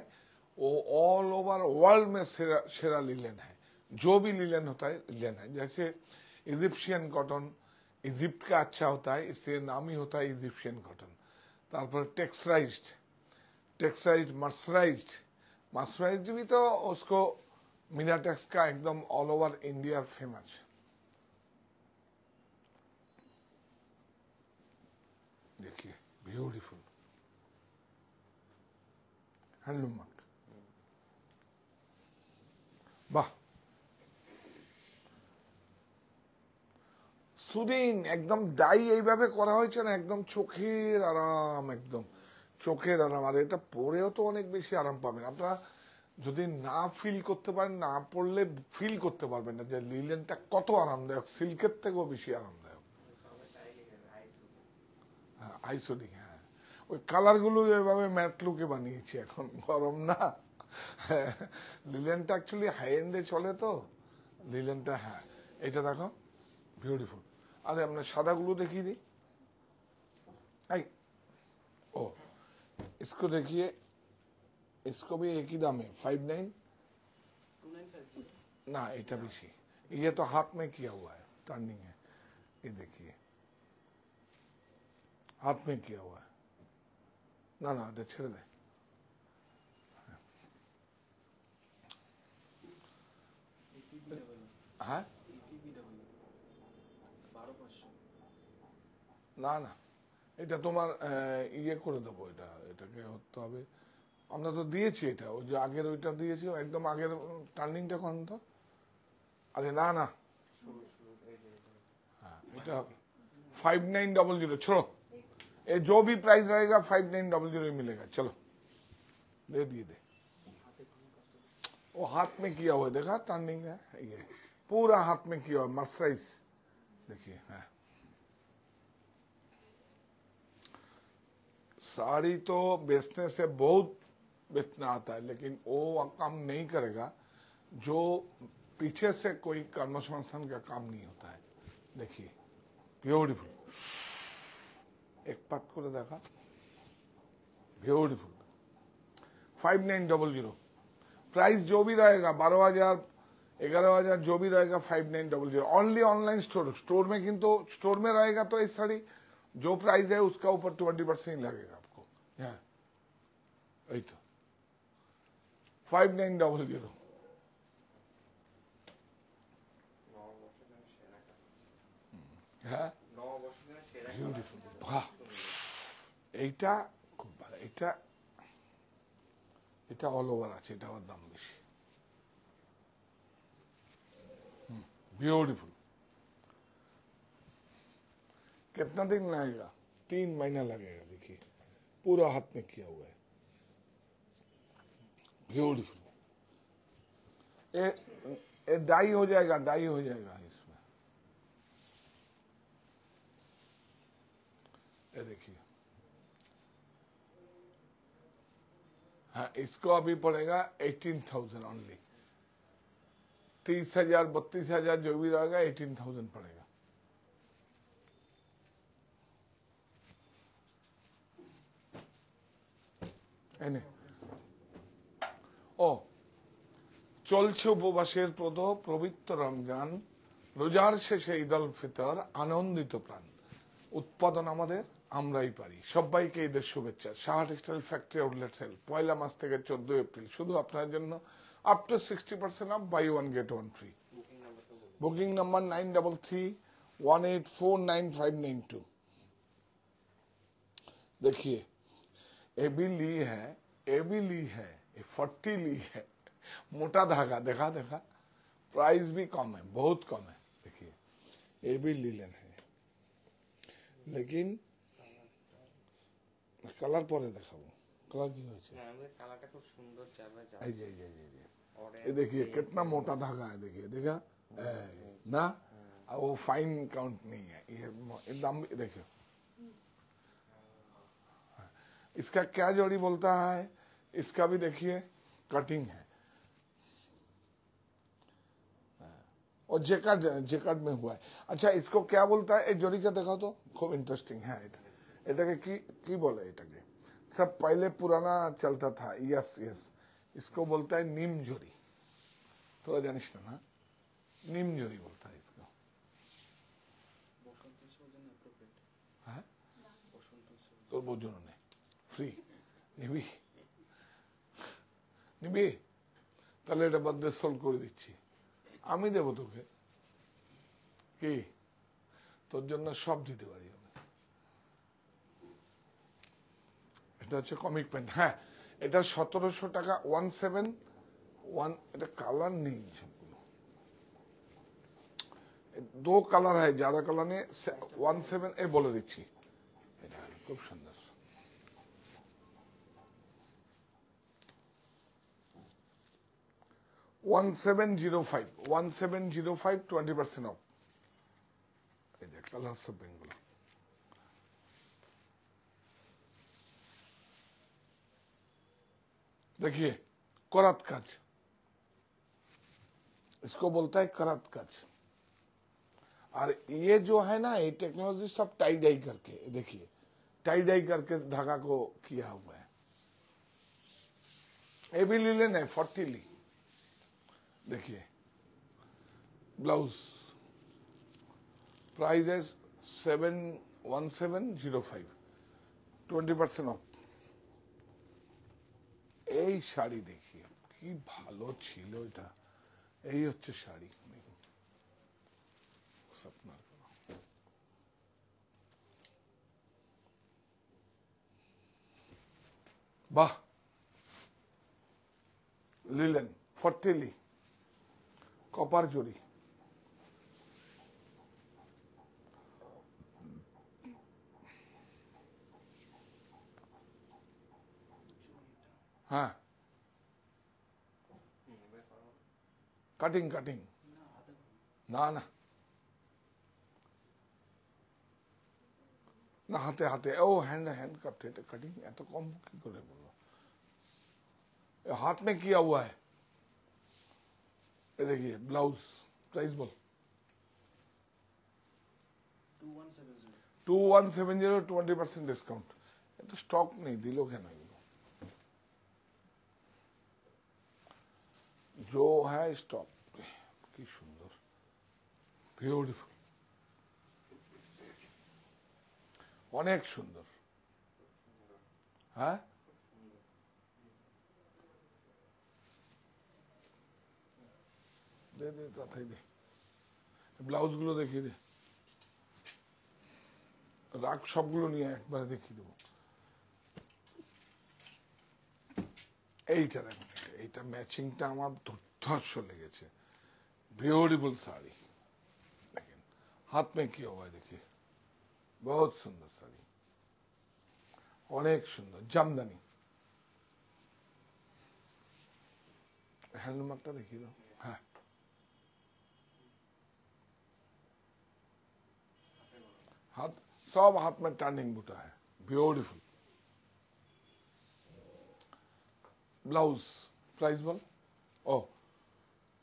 वो ऑल ओवर वर्ल्ड में शेरा लिलन है। जो भी लिलन होता है लिलन है। जैसे इजिप्शियन कॉटन इजिप्ट का अच्छा होता है, इसलिए नाम ही होता है इजिप्शियन कॉटन। तारपर टेक्सटाइज्ड मर्सराइज्ड भी तो उसको मिनाटेक्स का एकदम ऑल ओवर इंडिया फेमस। देखिए ब्यूटीफुल हैंडलूम मार्क। বাহ সুদিন একদম ডাই এইভাবে করা হয়েছে না, একদম চোখের আরাম, একদম চোখের আরাম। আর এটা পরেও তো অনেক বেশি আরাম পাবেন আপনারা। যদি না ফিল করতে পারেন, না পড়লে ফিল করতে পারবেন না যে লিলেনটা কত আরামদায়ক, সিল্কের থেকেও বেশি আরামদায়ক। হ্যাঁ আইসোডিং, হ্যাঁ ওই কালার গুলো এভাবে ম্যাট লুকে বানিয়েছি, এখন গরম না। লিলেনটা অ্যাকচুয়ালি হাই এন্ডে চলে তো লিলেনটা। হ্যাঁ এটা দেখো বিউটিফুল। আরে আমরা সাদাগুলো দেখিয়ে দিই। এই इसको देखिए, इसको भी एक ही दाम है 59 ना, এটা বেশি। ये तो हाथ में किया हुआ है, टर्निंग है, ये देखिए हाथ में किया हुआ है। ना ना, এটা ছেড়ে দে। হ্যাঁ না না, এটা তোমার ইয়ে করে দেবো, এটাকে হতে হবে। আমরা তো দিয়েছি এটা, ওই যে আগের ওইটা দিয়েছি, একদম আগের টার্নিংটা কোন তো। अरे ना ना, हाँ बेटा 5900 छोड़ो, ये जो भी प्राइस रहेगा 5900 ही मिलेगा। चलो दे दिए दे। वो हाथ में किया हुआ है, देखा टर्निंग है, ये पूरा हाथ में किया हुआ मर्सराइज, देखिए। हाँ, साड़ी तो बेचने से बहुत बेचना आता है, लेकिन वो काम नहीं करेगा जो पीछे से कोई कन्वर्सेशन का काम नहीं होता है। देखिए ब्यूटीफुल, एक पार्ट को देखा, ब्यूटीफुल 5900। प्राइस जो भी रहेगा 12,000 11,000 जो भी रहेगा 5900 ओनली ऑनलाइन स्टोर में। किंतु स्टोर में रहेगा तो इस साड़ी जो प्राइस है उसका ऊपर 20% लगेगा आपको। यहाँ वही तो 5900। হ্যাঁ বিউটিফুল, বাহ, এইটা খুব ভালো। এটা এটা অল ওভার আছে, এটা আমার দাম বেশি। ब्यूटीफुल। कितना दिन लगेगा? 3 महीना लगेगा। देखिए पूरा हाथ में किया हुआ है, ब्यूटीफुल। ये डाई हो जाएगा, डाई हो जाएगा इसमें। ये देखिए, हाँ इसको अभी पड़ेगा 18,000 ओनली। 30,000 32,000 जो भी रहेगा 18,000 पड़ेगा। এনে ও চলছে উপবাসের পবিত্র রমজান, রোজার শেষে ঈদ উল ফিতর, আনন্দিত প্রাণ। উৎপাদন আমাদের, আমরাই পারি। সবাইকে ঈদের শুভেচ্ছা। Saha textile factory outlet sale 1 মাস থেকে 14 এপ্রিল শুধু আপনার জন্য up to 60% off, buy 1 get 1 free. Booking number 9331849592। देखिए ये भी ली है, ये भी ली है, ये 40 ली है, मोटा धागा, देखा देखा, प्राइस भी कम है, बहुत कम है। देखिए ये भी लीलन है, लेकिन कलर পরে দেখাবো। कलर की হয়েছে না, আমাদের কালারটা খুব সুন্দর যাবে। এই যে ये देखिए कितना मोटा धागा है, देखिए देखा ना, वो फाइन काउंट नहीं है। ये दाम देखिए, इसका क्या जोड़ी बोलता है, इसका भी देखिए कटिंग है, और जेकार्ड में हुआ है। अच्छा इसको क्या बोलता है, एक जोड़ी का देखा तो खूब इंटरेस्टिंग है। এটাকে কি বলে, এটাকে सब पहले पुराना चलता था। यस यस, इसको बोलता है नीम जोड़ी। थोड़ा जानिस ना, नीम जोड़ी बोलता है इसको। हाँ তোর বোঝনো নেই, ফ্রি নিবি নিবি, তাহলে এটা বাদে সোল্ড করে দিচ্ছি, আমি দেবো তোকে। কি তোর জন্য সব দিতে পারি আমি। এটা হচ্ছে কমিক প্যান্ট। হ্যাঁ এটা 1700 টাকা 171। এটা কালার নেই সবগুলো, 2 कलर है, ज्यादा कलर नहीं। 17 ए बोले दिच्छी, এটা খুব সুন্দর। $1705 20% ऑफ। এই যে কালার সব বেঙ্গল। देखिए करात काज, इसको बोलता है करात काज। और ये जो है ना, ये टेक्नोलॉजी सब टाई डाई करके, देखिए टाई डाई करके धागा को किया हुआ है। हेवी लिनन है 40 ली, देखिए ब्लाउज प्राइस है 71705, 20% অফ। এই শাড়ি দেখিয়ে কি ভালো ছিল এটা, এই হচ্ছে শাড়ি, দেখুন স্বপ্নার করা। বাহ, লিলেন 40 লি, কপার জরি, হ্যাঁ কাটিং কাটিং, না না না হাতে হাতে, ও হ্যান্ড হ্যান্ड কাট, এটা কাटिंग এত কম কি করে বললো, हाथ में किया हुआ है। ये देखिए ब्लाउज प्राइस बोल 2170, 20% डिस्काउंट। ये तो स्टॉक नहीं दिलो क्या नहीं, जो है स्टॉक की सुंदर ब्यूटीफुल, অনেক সুন্দর, হ্যাঁ দে দে তাই দে, ব্লাউজ গুলো দেখিয়ে দে, রাগ সবগুলো নিয়ে একবারে দেখিয়ে দেবো। এইটা দেখুন, এইটা ম্যাচিংটা আমার দুর্ধর্ষ লেগেছে, ब्यूटीफुल साड़ी, দেখেন हाथ में किया हुआ है, देखिए बहुत सुंदर साड़ी, অনেক সুন্দর জামদানি, হ্যান্ডমার্কটা দেখিয়ে দাও, হ্যাঁ हाथ सब हाथ में टर्निंग बूटा है, ब्यूटीफुल। ब्लाउज प्राइस बोल, ओ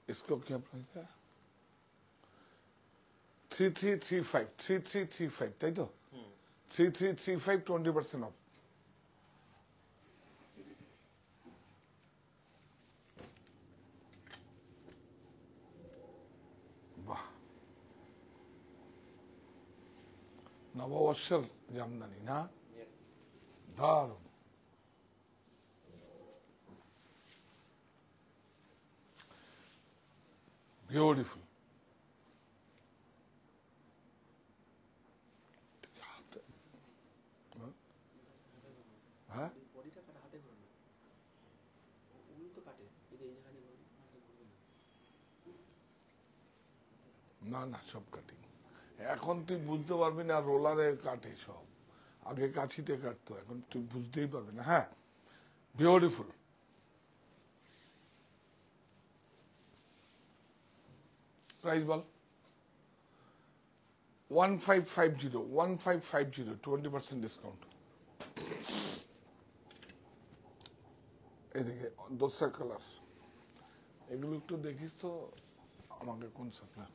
इसको क्या प्राइस है, 3335, 3335 তাই তো, 3335, 20% অফ। বাহ, নববর্ষের জামদানি না, দারুণ, ब्यूटीफुल। হ্যাঁ না না সব কাটিং, এখন তুই বুঝতে পারবি না, রোলারে কাটে সব, আগে কাছিতে কাটতো, এখন তুই বুঝতেই পারবি না। হ্যাঁ বিউটিফুল, প্রাইস বল 1550, 1550, 20% ডিসকাউন্ট। এদিকে দোসরা কালার, এগুলো একটু দেখিস তো আমাকে, কোন সাপ্লাই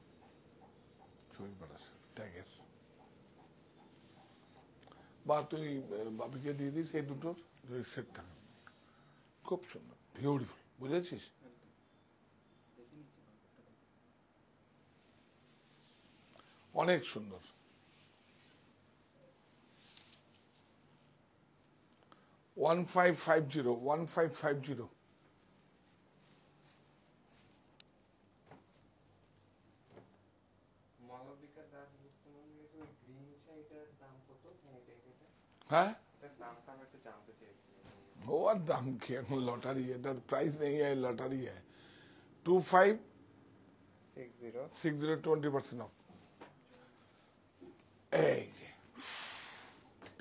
ছবি পাঠাস ট্যাগের, বা তুই বাপিকে দিয়ে দিস এই দুটোর সেটটা, খুব সুন্দর বিউটিফুল, বুঝেছিস? অনেক সুন্দর, 1550, 1550। হ্যাঁ वो दाम की लॉटरी है, प्राइस नहीं है, लॉटरी है। 2560, 20% ऑफ।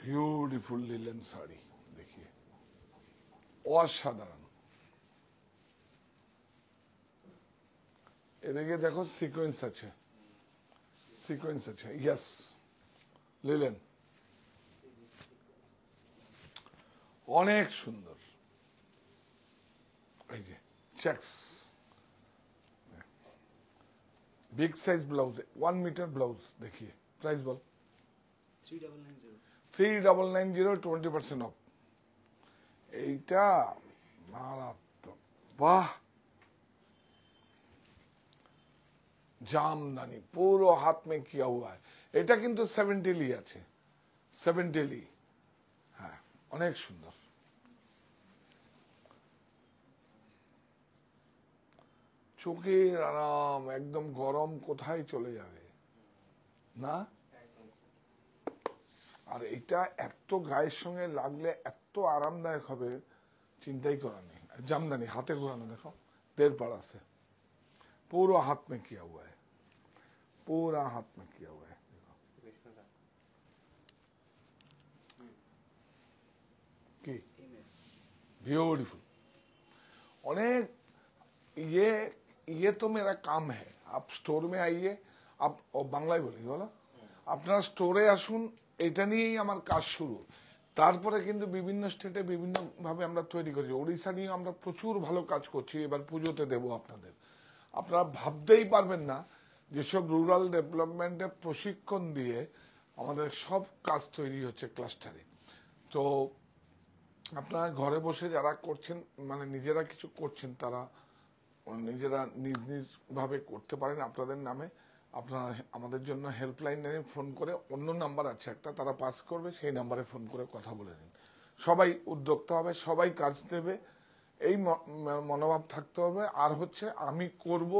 ब्यूटीफुल लिलन साड़ी देखिए, অসাধারণ, এদিকে দেখো সিকোয়েন্স আছে, সিকোয়েন্স আছে, ইয়েস লিলেন, অনেক সুন্দর, এই যে checks, big size blouse, 1 metre blouse, देखिए प्राइस बोल 3990, 20% অফ। এইটা মারাত্মক। वाह, জামদানি পুরো হাত में किया हुआ है। এটা কিন্তু 70 আছে, 70। হ্যাঁ, অনেক সুন্দর। চোখের আরাম, একদম গরম কোথায় চলে যাবে না। আর এটা এত গায়ের সঙ্গে লাগলে এত আরামদায়ক হবে, চিন্তাই করা নেই। জামদানি হাতে ঘোরানো, দেখো 1.5 पाड़ा से पूरा हाथ में किया हुआ है, पूरा हाथ में किया हुआ है। देखो की ब्यूटीफुल। अनेक ये तो मेरा काम है। आप स्टोर में आइए, आप বাংলায় বলি বলো, আপনারা স্টোরে আসুন, এটা নিয়েই আমার কাজ শুরু। তারপরে কিন্তু বিভিন্ন স্টেটে বিভিন্ন ভাবে আমরা তৈরি করছি। ওড়িশা নিয়ে আমরা প্রচুর ভালো কাজ করছি, এবার পুজোতে দেব আপনাদের। আপনারা ভাবতেই পারবেন না যেসব রুরাল ডেভেলপমেন্টে প্রশিক্ষণ দিয়ে আমাদের সব কাজ তৈরি হচ্ছে ক্লাস্টারে। তো আপনারা ঘরে বসে যারা করছেন, মানে নিজেরা কিছু করছেন, তারা নিজেরা নিজ নিজ ভাবে করতে পারেন আপনাদের নামে। আপনারা আমাদের জন্য হেল্পলাইনে ফোন করে, অন্য নাম্বার আছে একটা, তারা পাস করবে, সেই নাম্বারে ফোন করে কথা বলে নিন। সবাই উদ্যোক্তা হবে, সবাই কাজ দেবে, এই মনোভাব থাকতে হবে। আর হচ্ছে আমি করব,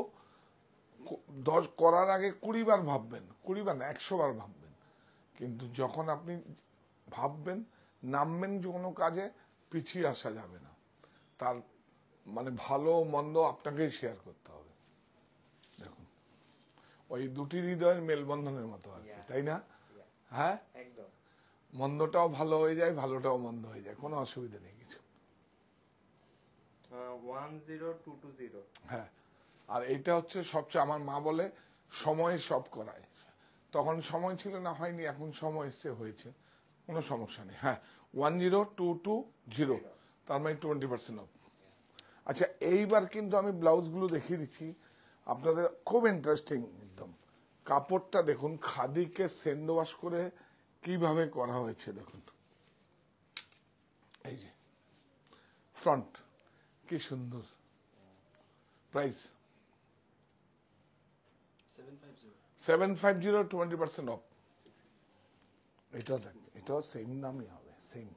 10 করার আগে 20 বার ভাববেন, 20 বার না 100 বার ভাববেন। কিন্তু যখন আপনি ভাববেন, নামবেন যে কোনো কাজে, পিছিয়ে আসা যাবে না। তার মানে ভালো মন্দ আপনাকেই শেয়ার করতে হবে। দেখুন, ওই দুটি হৃদয়ের মেলবন্ধনের মতো আর কি, তাই না? হ্যাঁ, একদম। মন্দটাও ভালো হয়ে যায়, ভালোটাও মন্দ হয়ে যায়, কোনো অসুবিধা নেই কিছু। 10220। হ্যাঁ, আর এটা হচ্ছে সবচেয়ে, আমার মা বলে সময় সব করায়। তখন সময় ছিল না, হয়নি, এখন সময় এসে হয়েছে, কোনো সমস্যা নেই। হ্যাঁ, 10220, তার মানে 20% অফ। আচ্ছা, এইবার কিন্তু আমি ব্লাউজগুলো দেখিয়ে দিচ্ছি আপনাদের, খুব ইন্টারেস্টিং একদম। কাপড়টা দেখুন, খাদিকে সেন্ড ওয়াশ করে কিভাবে করা হয়েছে দেখুন। এই যে ফ্রন্ট, কি সুন্দর। Price 750, 20% of. এটা দেখ, এটাও সেম দামই হবে, সেম।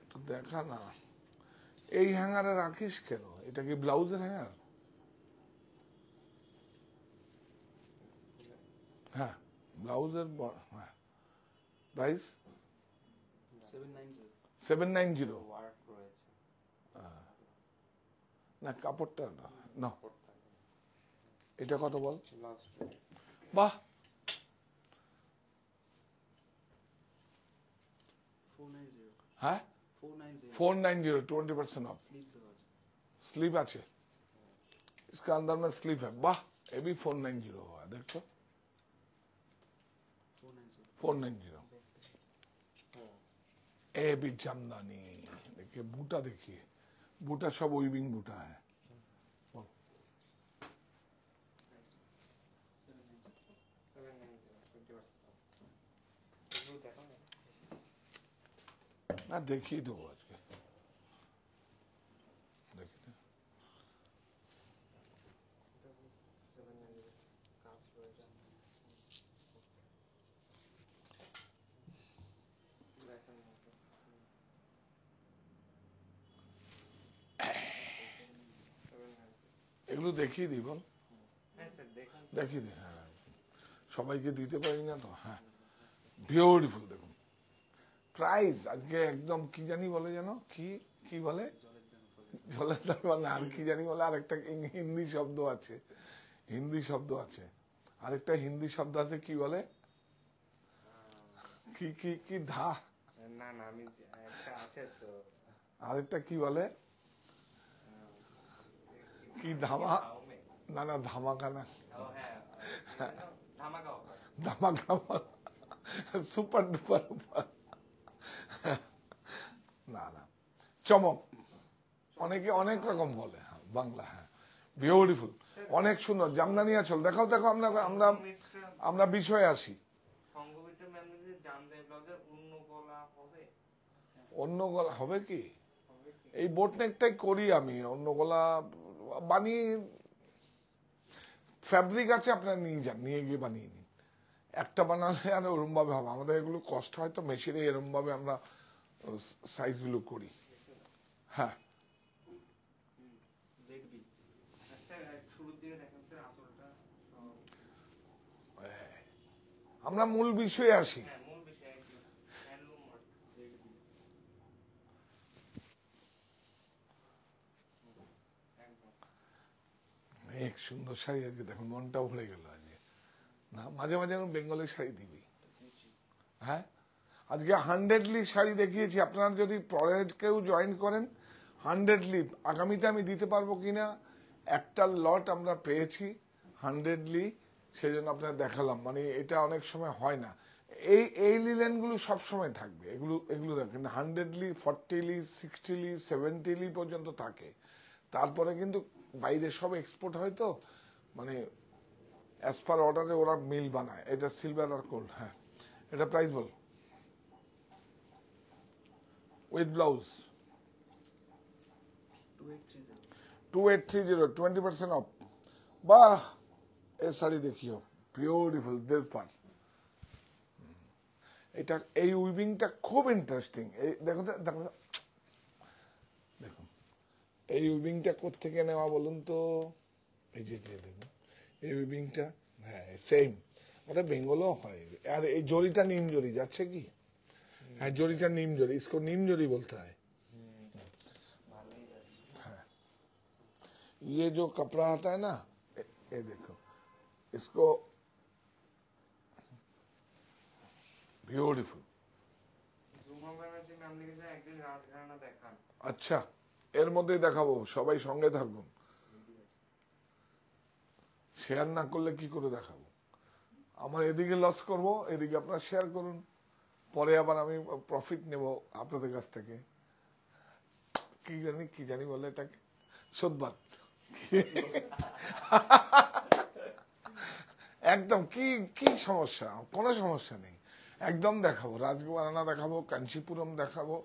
একটু দেখা না, এই হ্যাঙ্গারে রাখিস কেন? এটা কি ব্লাউজের হ্যাঙ্গার? হ্যাঁ, ব্লাউজের। হ্যাঁ, প্রাইস 790। ওয়ার্ক রয়েছে না, কাপড়টা না। এটা কত বল? লাস্ট বাহ, 490 হ্যাঁ 490 490, 20% ऑफ। स्लीप दो आज स्लीप আছে, इसका अंदर में स्लीप है। वाह, ये भी 490 हुआ, देखो 490। ए भी জামদানি। देखिए बूटा, देखिए बूटा सब उइविंग बूटा है। না, দেখিয়ে দেবো আজকে, দেখি না। এগুলো দেখিয়ে দিই বল, দেখিয়ে দিই। হ্যাঁ, সবাইকে দিতে পারি না তো। হ্যাঁ, বিউটিফুল। দেখুন প্রাইস আজকে একদম, কি জানি বলে যেন, কি কি বলে, জলের দাম বলে, আর কি জানি বলে, আরেকটা হিন্দি শব্দ আছে, হিন্দি শব্দ আছে, আরেকটা হিন্দি শব্দ আছে, কি বলে, কি কি কি ধা, না না, আমি একটা আছে তো, আরেকটা কি বলে, কি ধামা, না না ধামাকা না, ধামাকা, ধামাকা, সুপার ডুপার, না না, চমক, অনেকে অনেক রকম বলে বাংলা। হ্যাঁ, বিউটিফুল, অনেক সুন্দর জামদানি আঁচল। দেখাও দেখাও, আমরা আমরা আমরা বিষয়ে আসি। সংগঠিত ম্যামদের জামদানি ব্লাউজের অন্য গলা হবে, অন্য গলা হবে কি? হবে কি? এই বোট নেকটাই করি আমি, অন্যগুলা বানিয়ে ফ্যাব্রিক আছে, আপনারা নিয়ে যান, নিয়ে গিয়ে বানিয়ে নিন। একটা বানালে আর ওরম ভাবে হবে, আমাদের এগুলো কষ্ট হয় তো মেশিনে, এরম ভাবে আমরা সাইজগুলো করি। হ্যাঁ, জেডবি স্যার শুরুর দিকে দেখেন স্যার আঁচলটা আমরা মূল বিষয়ে আসি। মূল বিষয় একদম হ্যান্ডলুম জেডবি একদম এক সুন্দর শাড়ি আজকে দেখুন, মনটা ভরে গেল আজকে। না, মাঝে মাঝে আমি বেঙ্গলের শাড়ি দিবি। হ্যাঁ, আজকে 100লি শাড়ি দেখিয়েছি, আপনারা যদি পরে কেউ জয়েন করেন 100লি, আগামীতে আমি দিতে পারবো কিনা একটা লট আমরা পেয়েছি 100লি, সেই জন্য আপনারা দেখালাম। মানে এটা অনেক সময় হয় না, এই লিলেন গুলো সবসময় থাকবে, এগুলো দেখেন 100লি, 40লি, 60লি, 70লি পর্যন্ত থাকে। তারপরে কিন্তু বাইরে সব এক্সপোর্ট হয় তো, মানে অ্যাজ পার অর্ডারে ওরা মিল বানায়। এটা সিলভার আর গোল্ড। হ্যাঁ, এটা price ball with blouse 2830 2830, 20% of. বাহ, এ শাড়ি দেখিও, বিউটিফুল দেড়পার। এটা এই উইভিংটা খুব ইন্টারেস্টিং। এই দেখো তো, দেখো তো, দেখুন এই উইভিংটা কোত্থেকে নেওয়া বলুন তো। এই যে দেখুন এই উইভিংটা, হ্যাঁ সেম, ওটা বেঙ্গলও হয়। আর এই জরিটা নিম জরি যাচ্ছে কি? হ্যাঁ, জরিটা নিম জরি, इसको নিম জরি বলতে হয়। ये जो कपड़ा आता है ना, ये देखो, इसको ब्यूटीफुल। আচ্ছা, এর মধ্যেই দেখাবো, সবাই সঙ্গে থাকুন। শেয়ার না করলে কি করে দেখাবো? আমার এদিকে লস করব, এদিকে আপনারা শেয়ার করুন, পরে আবার আমি প্রফিট নেব আপনাদের কাছ থেকে। কি জানি বলে এটাকে, সোদবাদ। একদম কি কি সমস্যা? কোনো সমস্যা নেই, একদম দেখাবো। রাজবানানা দেখাবো, কাঞ্চিপুরম দেখাবো,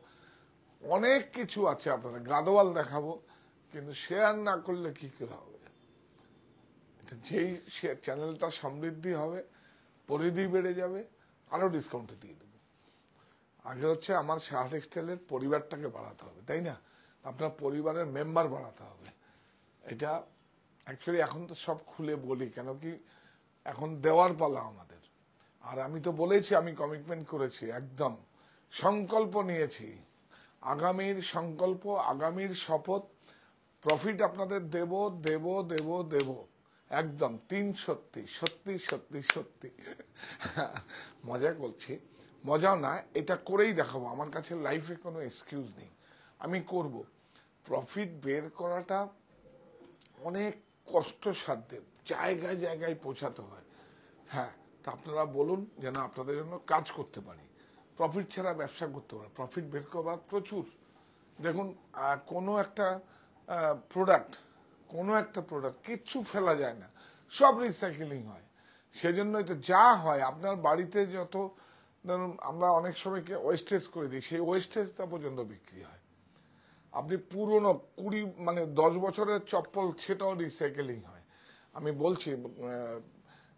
অনেক কিছু আছে আপনাদের, গাদোয়াল দেখাবো। কিন্তু শেয়ার না করলে কি করে হবে? যেই চ্যানেলটা সমৃদ্ধি হবে, পরিধি বেড়ে যাবে, আরো ডিসকাউন্টে দিয়ে দেবো। আগে হচ্ছে আমার সাহা টেক্সটাইলের পরিবারটাকে বাড়াতে হবে, তাই না? আপনার পরিবারের মেম্বার বাড়াতে হবে। এটা অ্যাকচুয়ালি এখন তো সব খুলে বলি, কেন কি এখন দেওয়ার পালা আমাদের। আর আমি তো বলেছি, আমি কমিটমেন্ট করেছি, একদম সংকল্প নিয়েছি, আগামীর সংকল্প, আগামীর শপথ, প্রফিট আপনাদের দেব দেব দেব দেব, একদম 3 সত্যি সত্যি সত্যি সত্যি। মজা করছি, মজাও না, এটা করেই দেখাবো। আমার কাছে লাইফে কোনো এক্সকিউজ নেই, আমি করব। প্রফিট বের করাটা অনেক কষ্টসাধ্যের, জায়গায় জায়গায় পৌঁছাতে হয়। হ্যাঁ, তা আপনারা বলুন যেন আপনাদের জন্য কাজ করতে পারি। প্রফিট ছাড়া ব্যবসা করতে পারে, প্রফিট বের করবার প্রচুর। দেখুন, কোনো একটা প্রোডাক্ট কিচ্ছু ফেলা যায় না, সব রিসাইকেলিং হয়। সেজন্যই তো যা হয় আপনার বাড়িতে যত, ধরুন আমরা অনেক সময় ওয়েস্টেজ করে দিই, সেই ওয়েস্টেজটা পর্যন্ত বিক্রি হয়। আপনি পুরনো 10 বছরের চপ্পল, সেটাও রিসাইকেলিং হয়। আমি বলছি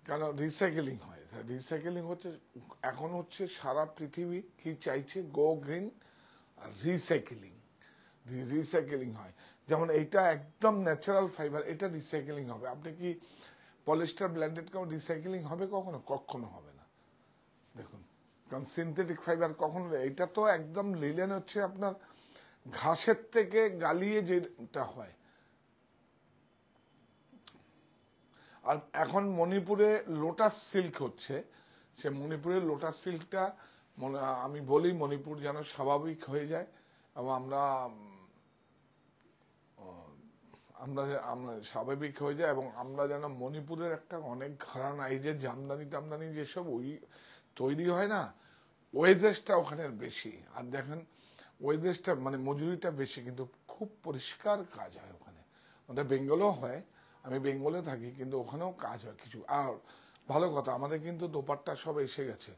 কেন রিসাইকেলিং হয়। রিসাইকেলিং হচ্ছে, এখন হচ্ছে সারা পৃথিবী কি চাইছে, গো গ্রিন, রিসাইকেলিং। রিসাইকেলিং হয়, যেমন এইটা একদম ন্যাচারাল ফাইবার, এটা রিসাইকেলিং হবে। আপনি কি পলিস্টার ব্ল্যান্ডেড কেমন রিসাইকেলিং হবে? কখনো হবে না। দেখুন, কারণ সিনথেটিক ফাইবার কখনো, এটা তো একদম লিলেন হচ্ছে আপনার ঘাসের থেকে গালিয়ে যেটা হয়। আর এখন মণিপুরে লোটাস সিল্ক হচ্ছে, সে মণিপুরের লোটাস সিল্কটা আমি বলি মণিপুর যেন স্বাভাবিক হয়ে যায়, এবং আমরা স্বাভাবিক হয়ে যায়, এবং আমরা যেন মণিপুরের একটা অনেক ঘরানা, এই যে জামদানি টামদানি যেসব ওই তৈরি হয় না, ওয়েজেসটা ওখানে বেশি। আর দেখেন ওয়েজেসটা মানে মজুরিটা বেশি, কিন্তু খুব পরিষ্কার কাজ হয় ওখানে। আমাদের বেঙ্গলও হয়, আমি বেঙ্গলে থাকি, কিন্তু ওখানেও কাজ হয় কিছু। আর ভালো কথা, আমাদের কিন্তু দোপাট্টা সব এসে গেছে।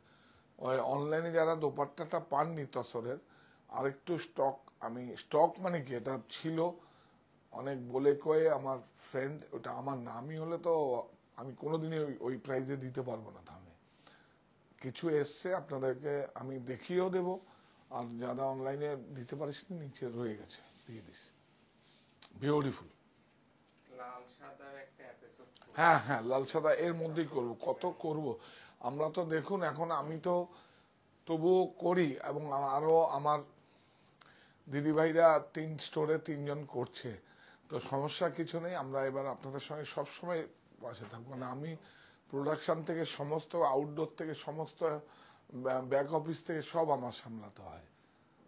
ওই অনলাইনে যারা দোপাট্টাটা পাননি তসরের, আরেকটু স্টক আমি স্টক মানে কি, এটা ছিল অনেক বলে কয়ে আমার ফ্রেন্ড, ওটা আমার না, আমি হলে তো আমি কোনোদিনই ওই প্রাইজে দিতে পারবো না দামে। কিছু এসছে আপনাদেরকে আমি দেখিয়েও দেব, আর যারা অনলাইনে দিতে পারিস নিচে রয়ে গেছে, দিয়ে দিস। বিউটিফুল। লাল সাদার একটা এপিসোড। হ্যাঁ হ্যাঁ, লাল সাদা এর মধ্যেই করব, কত করব আমরা তো। দেখুন এখন আমি তো তবুও করি, এবং আরো আমার দিদিভাইরা 3 স্টোরে 3 জন করছে, তো সমস্যা কিছু নেই। আমরা এবার আপনাদের সঙ্গে সবসময় পাশে থাকবো না। আমি প্রোডাকশন থেকে সমস্ত, আউটডোর থেকে সমস্ত, ব্যাক অফিস থেকে সব আমার সামলাতে হয়।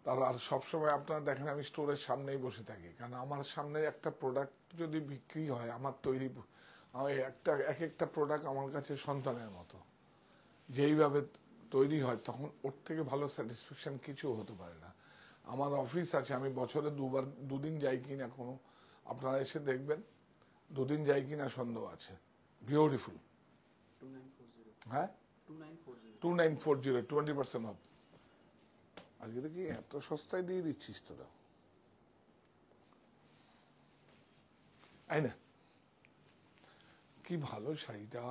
তার আর সবসময় আপনারা দেখেন আমি স্টোরের সামনেই বসে থাকি, কারণ আমার সামনে একটা প্রোডাক্ট যদি বিক্রি হয়, আমার তৈরি এক একটা প্রোডাক্ট আমার কাছে সন্তানের মতো, যেইভাবে তৈরি হয় তখন ওর থেকে ভালো স্যাটিসফ্যাকশন কিছু হতে পারে না। আমার অফিস আছে, আমি বছরে দুদিন যাই কিনা কোনো, আপনারা এসে দেখবেন 2 দিন যাই কিনা সন্দেহ আছে। বিউটিফুল। 2940 হ্যাঁ 2940 2940 20% অফ। আজকে দেখি এত সস্তায় দিয়ে দিচ্ছিস তোরা, তাই না? কি ভালো শাড়িটা।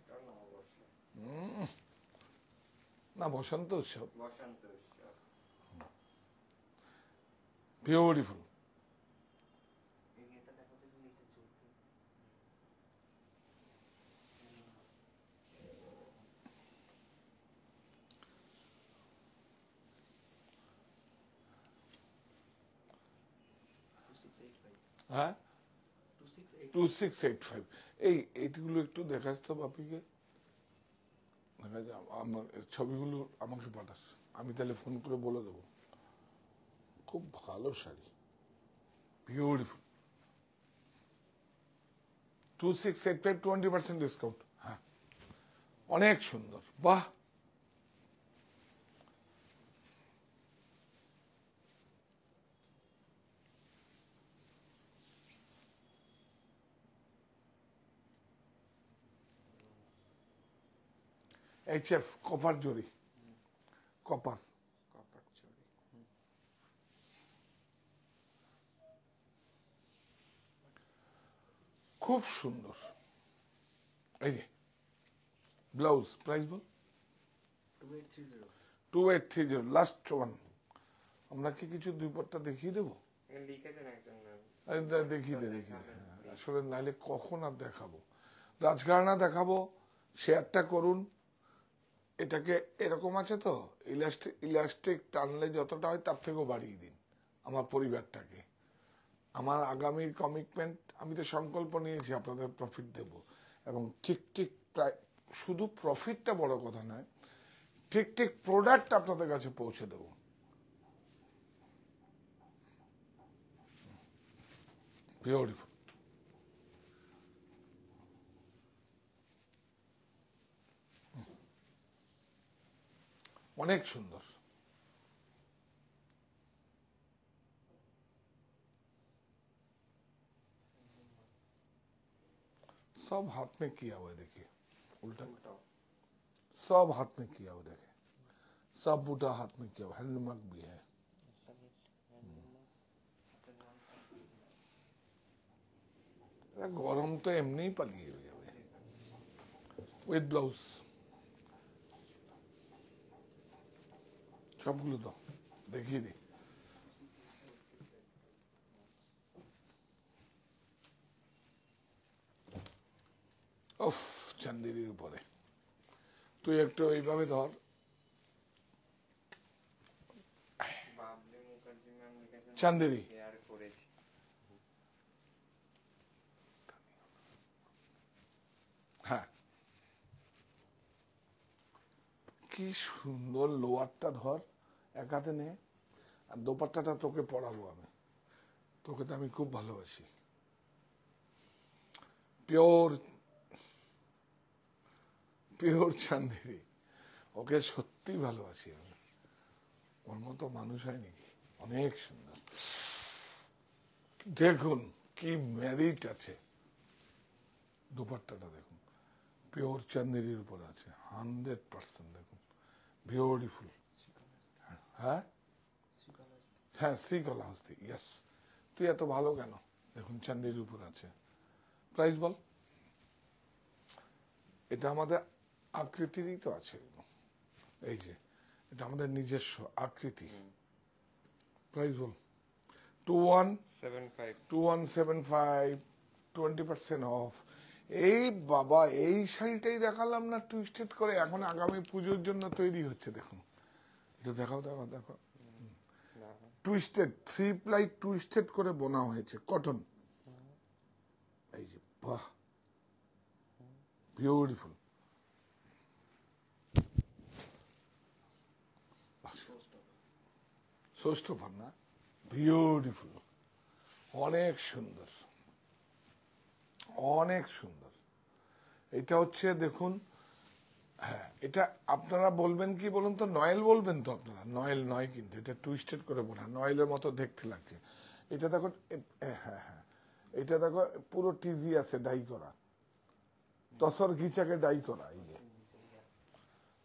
এটা নববর্ষ, না বসন্ত উৎসব। বসন্ত উৎসব। বিউটিফুল। এই এটা দেখো তো নিচে চলতে। হ্যাঁ 2685। এইগুলো একটু দেখাস তো বাপিকে, দেখা যায় আমার ছবিগুলো আমাকে পাঠাস, আমি তাহলে ফোন করে বলে দেবো। খুব ভালো শাড়ি, বিউটিফুল। 2685 20% ডিসকাউন্ট। হ্যাঁ অনেক সুন্দর, বাহ। HF কপার জরি, কপার। কপার চুড়ি। খুব সুন্দর। এই যে ব্লাউজ প্রাইস বল। 2830 2830 লাস্ট ওয়ান। আমরা কি কিছু 2 পাটটা দেখিয়ে দেবো? লিখেছেন একজন ম্যাম। দেখিয়ে দে। আসলে নাইলে কখন আর দেখাবো, রাজঘরানা দেখাবো। শেয়ারটা করুন। এটাকে এরকম আছে তো, ইলাস্টিক টানলে যতটা হয় তার থেকেও বাড়িয়ে দিন আমার পরিবারটাকে। আমার আগামীর কমিটমেন্ট, আমি তো সংকল্প নিয়েছি আপনাদের প্রফিট দেব, এবং ঠিক শুধু প্রফিটটা বড় কথা নয়, ঠিক প্রোডাক্ট আপনাদের কাছে পৌঁছে দেব। বিউটিফুল। অনেক সুন্দর। सब हाथ में किया हुआ है, देखिए उल्टा, सब हाथ में किया हुआ, देखे सब बूटा हाथ में किया हुआ, हैंडमार्क भी है। गरम तो एमनी पालिए हो जाए विद ब्लाउज सबगुलो तो देखिए दी। উফ, চান্দেরির উপরে তুই একটু এইভাবে ধর। বাবলি মুখার্জি ম্যাম লিখেছেন চান্দেরি। শেয়ার করেছি। হ্যাঁ কি সুন্দর লোয়ারটা ধর, এক হাতে নে, আর দোপাট্টাটা তোকে পরাবো আমি, তোকে তো আমি খুব ভালোবাসি। পিওর চান্দেরি, ওকে সত্যি ভালোবাসি আমি, ওর মতো মানুষ হয় নাকি, অনেক সুন্দর। দেখুন কি ম্যারিট আছে, দুপাট্টাটা দেখুন, পিওর চান্দেরির উপর আছে 100%। দেখুন বিউটিফুল। হ্যাঁ হ্যাঁ শ্রীকলাহস্তি, ইয়েস। তুই এত ভালো কেন? দেখুন চান্দির উপর আছে। প্রাইস বল। এটা আমাদের আকৃতিরই তো আছে, এই যে এটা আমাদের নিজস্ব আকৃতি। Price ball. 2175, 20% অফ। এই বাবা, এই শাড়িটাই দেখালাম না টুইস্টেড করে, এখন আগামী পুজোর জন্য তৈরি হচ্ছে। দেখুন এটা দেখাও, দেখাও, দেখো। টুইস্টেড, 3 প্লাই টুইস্টেড করে বোনা হয়েছে, কটন। এই যে বাহ, বিউটিফুল। ষষ্ঠ না, বিউটিফুল, অনেক সুন্দর, অনেক সুন্দর। এটা হচ্ছে দেখুন, হ্যাঁ এটা আপনারা বলবেন কি বলুন তো, নয়েল বলবেন তো আপনারা? নয়েল নয় কিন্তু, এটা টুইস্টেড করে বোনা, নয়েলের মতো দেখতে লাগছে। এটা দেখো, হ্যাঁ হ্যাঁ, এটা দেখো পুরো টিজি আছে ডাই করা, তসর ঘিচাকে ডাই করা। এই যে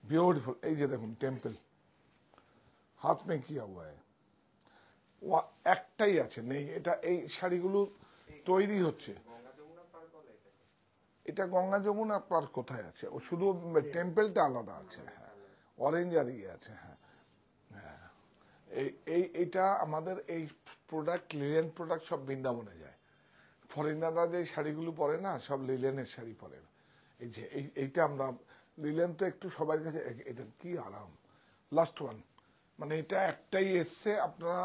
বিউটিফুল। এই যে দেখুন টেম্পল, হাত মে কিয়া হুয়া হ্যায়। একটাই আছে, নেই। এটা এই শাড়িগুলো তৈরি হচ্ছে, এটা গঙ্গা যমুনা পার্ক কোথায় আছে? ও শুধু টেম্পলটা আলাদা আছে, হ্যাঁ, অরেঞ্জ আর ইয়ে আছে, হ্যাঁ হ্যাঁ। এইটা আমাদের এই প্রোডাক্ট, লিলেন প্রোডাক্ট সব বৃন্দাবনে যায়। ফরেনাররা যে শাড়িগুলো পরে না, সব লিলেনের শাড়ি পরে। এই যে এইটা আমরা, লিলেন তো একটু সবার কাছে, এটা কি আরাম। লাস্ট ওয়ান, মানে এটা একটাই এসছে, আপনারা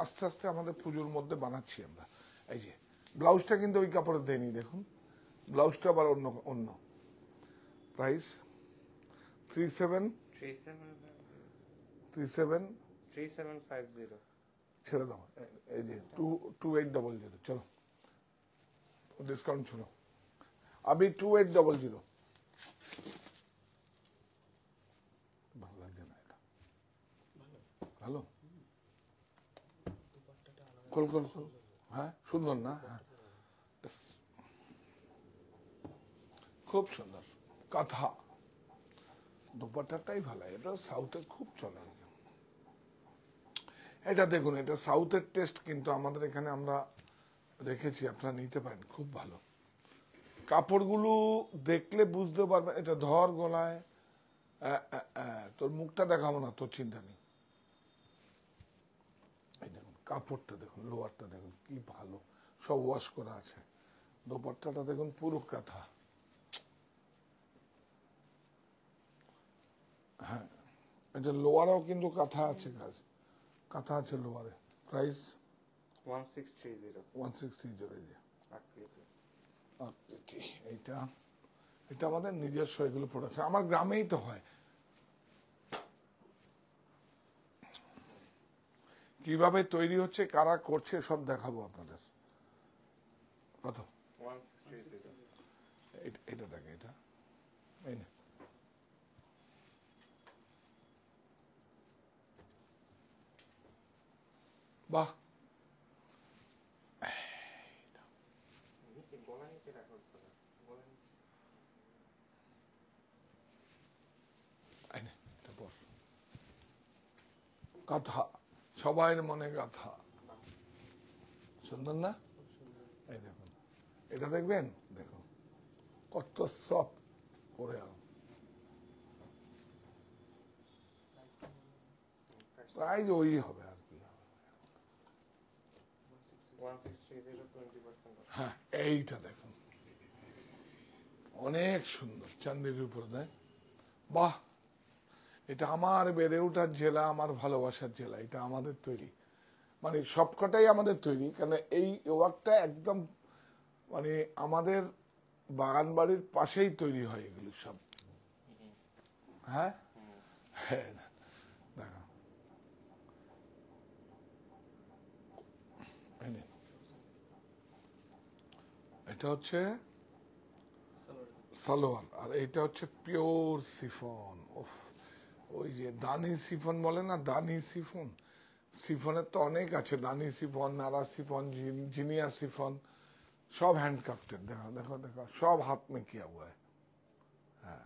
আস্তে আস্তে আমাদের পুজোর মধ্যে বানাচ্ছি আমরা। এই যে ব্লাউজটা কিন্তু ওই কাপড়ে দেয়নি, দেখুন ব্লাউজটা আবার অন্য অন্য। প্রাইস 3750 ছেড়ে দাও। এই যে 2800, চলো ডিসকাউন্ট ছিল। আমি 2800। ভালো লাগছে না এটা? ভালো, খোল খোল খোল। হ্যাঁ সুন্দর না? হ্যাঁ খুব সুন্দর কাঁথা দোপাট্টাটাই ভালো। এটা সাউথে খুব চলে। এটা দেখুন, এটা সাউথের টেস্ট, কিন্তু আমাদের এখানে আমরা রেখেছি, আপনারা নিতে পারেন, খুব ভালো। কাপড়গুলো দেখলে বুঝতে পারবেন। এটা ধর গলায়, তোর মুখটা দেখাবো না, তোর চিন্তা নেই। এই দেখুন কাপড়টা দেখুন, লোয়ারটা দেখুন কি ভালো, সব ওয়াশ করা আছে। দোপাট্টাটা দেখুন পুরো কাঁথা। হ্যাঁ এটা লোয়ারেও কিন্তু কাঁথা আছে, কাজ কাঁথা আছে লোয়ারে। প্রাইস 1630। আকৃতি, এইটা এটা আমাদের নিজস্ব, এগুলো প্রোডাকশন আমার গ্রামেই তো হয়। কিভাবে তৈরি হচ্ছে, কারা করছে, সব দেখাবো আপনাদের। কত? এটা দেখে, এটা এই না, বাহ, গাথা, সবাই মনে গাথা, সুন্দর না? এই দেখুন, এটা দেখবেন, দেখুন কত সফট পরে। প্রাইস ওই হবে আর কি। হ্যাঁ এইটা দেখুন, অনেক সুন্দর, চান্দির উপর দেয়। বাহ, এটা আমার বেড়ে ওঠার জেলা, আমার ভালোবাসার জেলা, এটা আমাদের তৈরি, মানে সবকটাই আমাদের তৈরি। কারণ এই ওয়ার্কটা একদম মানে আমাদের বাগান বাড়ির পাশেই তৈরি হয় এগুলো সব। হ্যাঁ হ্যাঁ দেখো, এটা হচ্ছে সালোয়ার, আর এটা হচ্ছে পিওর সিফন। ওই যে দানি সিফন বলে না, দানি সিফন, সিফনের তো অনেক আছে, দানি সিফন, নারা সিফন, জিনিয়া সিফন, সব হ্যান্ডক্রাফটেড। দেখো দেখো দেখো, সব হাত মে কিয়া হুয়া হ্যায়। হ্যাঁ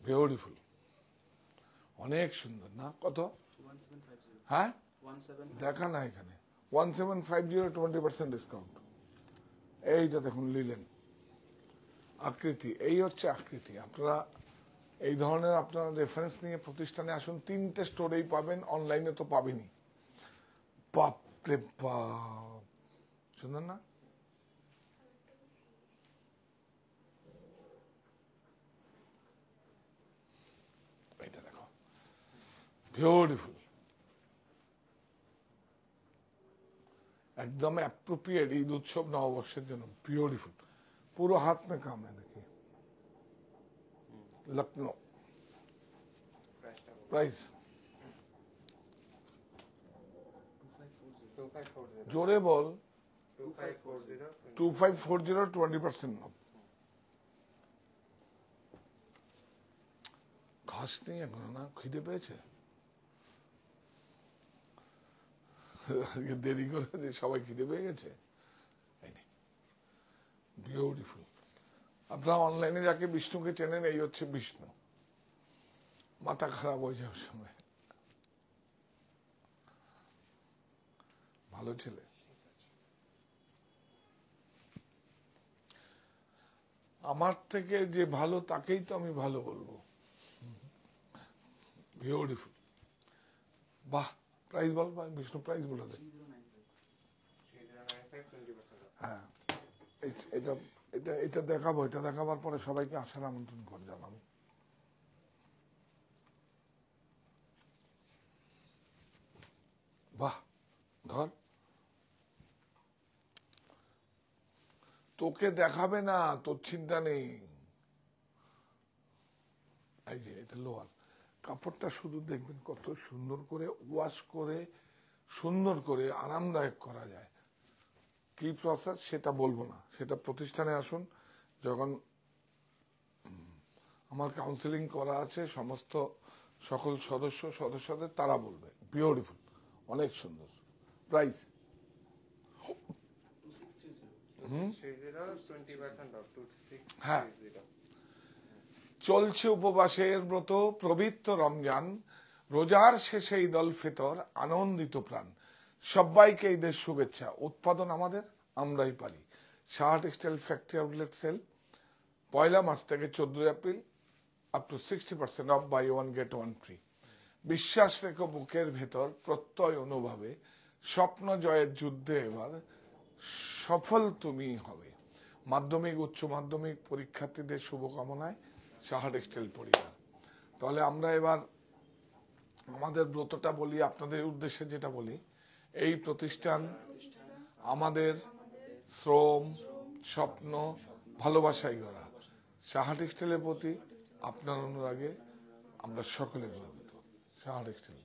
বিউটিফুল, অনেক সুন্দর না? কত? হ্যাঁ দেখা না এখানে 1750 20% ডিসকাউন্ট। এইটা দেখুন লিলেন আকৃতি, এই হচ্ছে আকৃতি। আপনারা এই ধরনের আপনারা রেফারেন্স নিয়ে প্রতিষ্ঠানে আসুন, 3টে স্টোরেই পাবেন, অনলাইনে তো পাবেনই। বাপরে বাপ, শুনুন না, এইটা দেখো বিউটিফুল, একদম অ্যাপ্রোপ্রিয়েট ঈদ উৎসব নববর্ষের জন্য, বিউটিফুল। পুরো हाथ में काम है, देखिए लखनऊ। प्राइस 2540 जोरे बोल 2540 2540 20% ऑफ। ঘাস নেই এখন না, খিদে পেয়েছে আজকে দেরি করে যে সবাই খিদে পেয়ে গেছে। বিউটিফুল। আপনারা অনলাইনে যাকে বিষ্ণুকে চেনেন, এই হচ্ছে বিষ্ণু। মাথা খারাপ হয়ে যাওয়ার সময় ভালো ছেলে। আমার থেকে যে ভালো তাকেই তো আমি ভালো বলবো। বিউটিফুল। বাহ, প্রাইস বল ভাই, বিষ্ণু প্রাইস বলে দে। 20% হ্যাঁ, এটা এটা এটা দেখাবো, এটা দেখাবার পরে সবাইকে আসার আমন্ত্রণ করে জানাবো। বাহ, ধর, তোকে দেখাবে না, তোর চিন্তা নেই। এই যে এটা লোয়ার কাপড়টা শুধু দেখবেন কত সুন্দর করে ওয়াশ করে সুন্দর করে আরামদায়ক করা যায়। কি প্রসেস সেটা বলবো না, সেটা প্রতিষ্ঠানে আসুন, যখন আমার কাউন্সিলিং করা আছে সমস্ত সকল সদস্যদের, তারা বলবে। বিউটিফুল, অনেক সুন্দর। Price 20% off 2630। হ্যাঁ, চলছে উপবাসের ব্রত, পবিত্র রমজান, রোজার শেষে ঈদ উল ফিতর, আনন্দিত প্রাণ, সবাইকে ঈদের শুভেচ্ছা। উৎপাদন আমাদের, আমরাই পারি। Saha textile factory outlet sale 1 March থেকে 14 April up to 60% off, buy 1 get 1 free. বিশ্বাস রেখো বুকের ভেতর, প্রত্যয় অনুভবে, স্বপ্ন জয়ের যুদ্ধে এবার সফল তুমি হবে। মাধ্যমিক উচ্চ মাধ্যমিক পরীক্ষার্থীদের শুভকামনায় সাহা টেক্সটাইল পরিবার। তাহলে আমরা এবার আমাদের ব্রতটা বলি, আপনাদের উদ্দেশ্যে যেটা বলি, এই প্রতিষ্ঠান আমাদের শ্রম, স্বপ্ন, ভালোবাসায় গড়া। সাহা টেক্সটাইলের প্রতি আপনার অনুরাগে আমরা সকলে গর্বিত। সাহা টেক্সটাইল।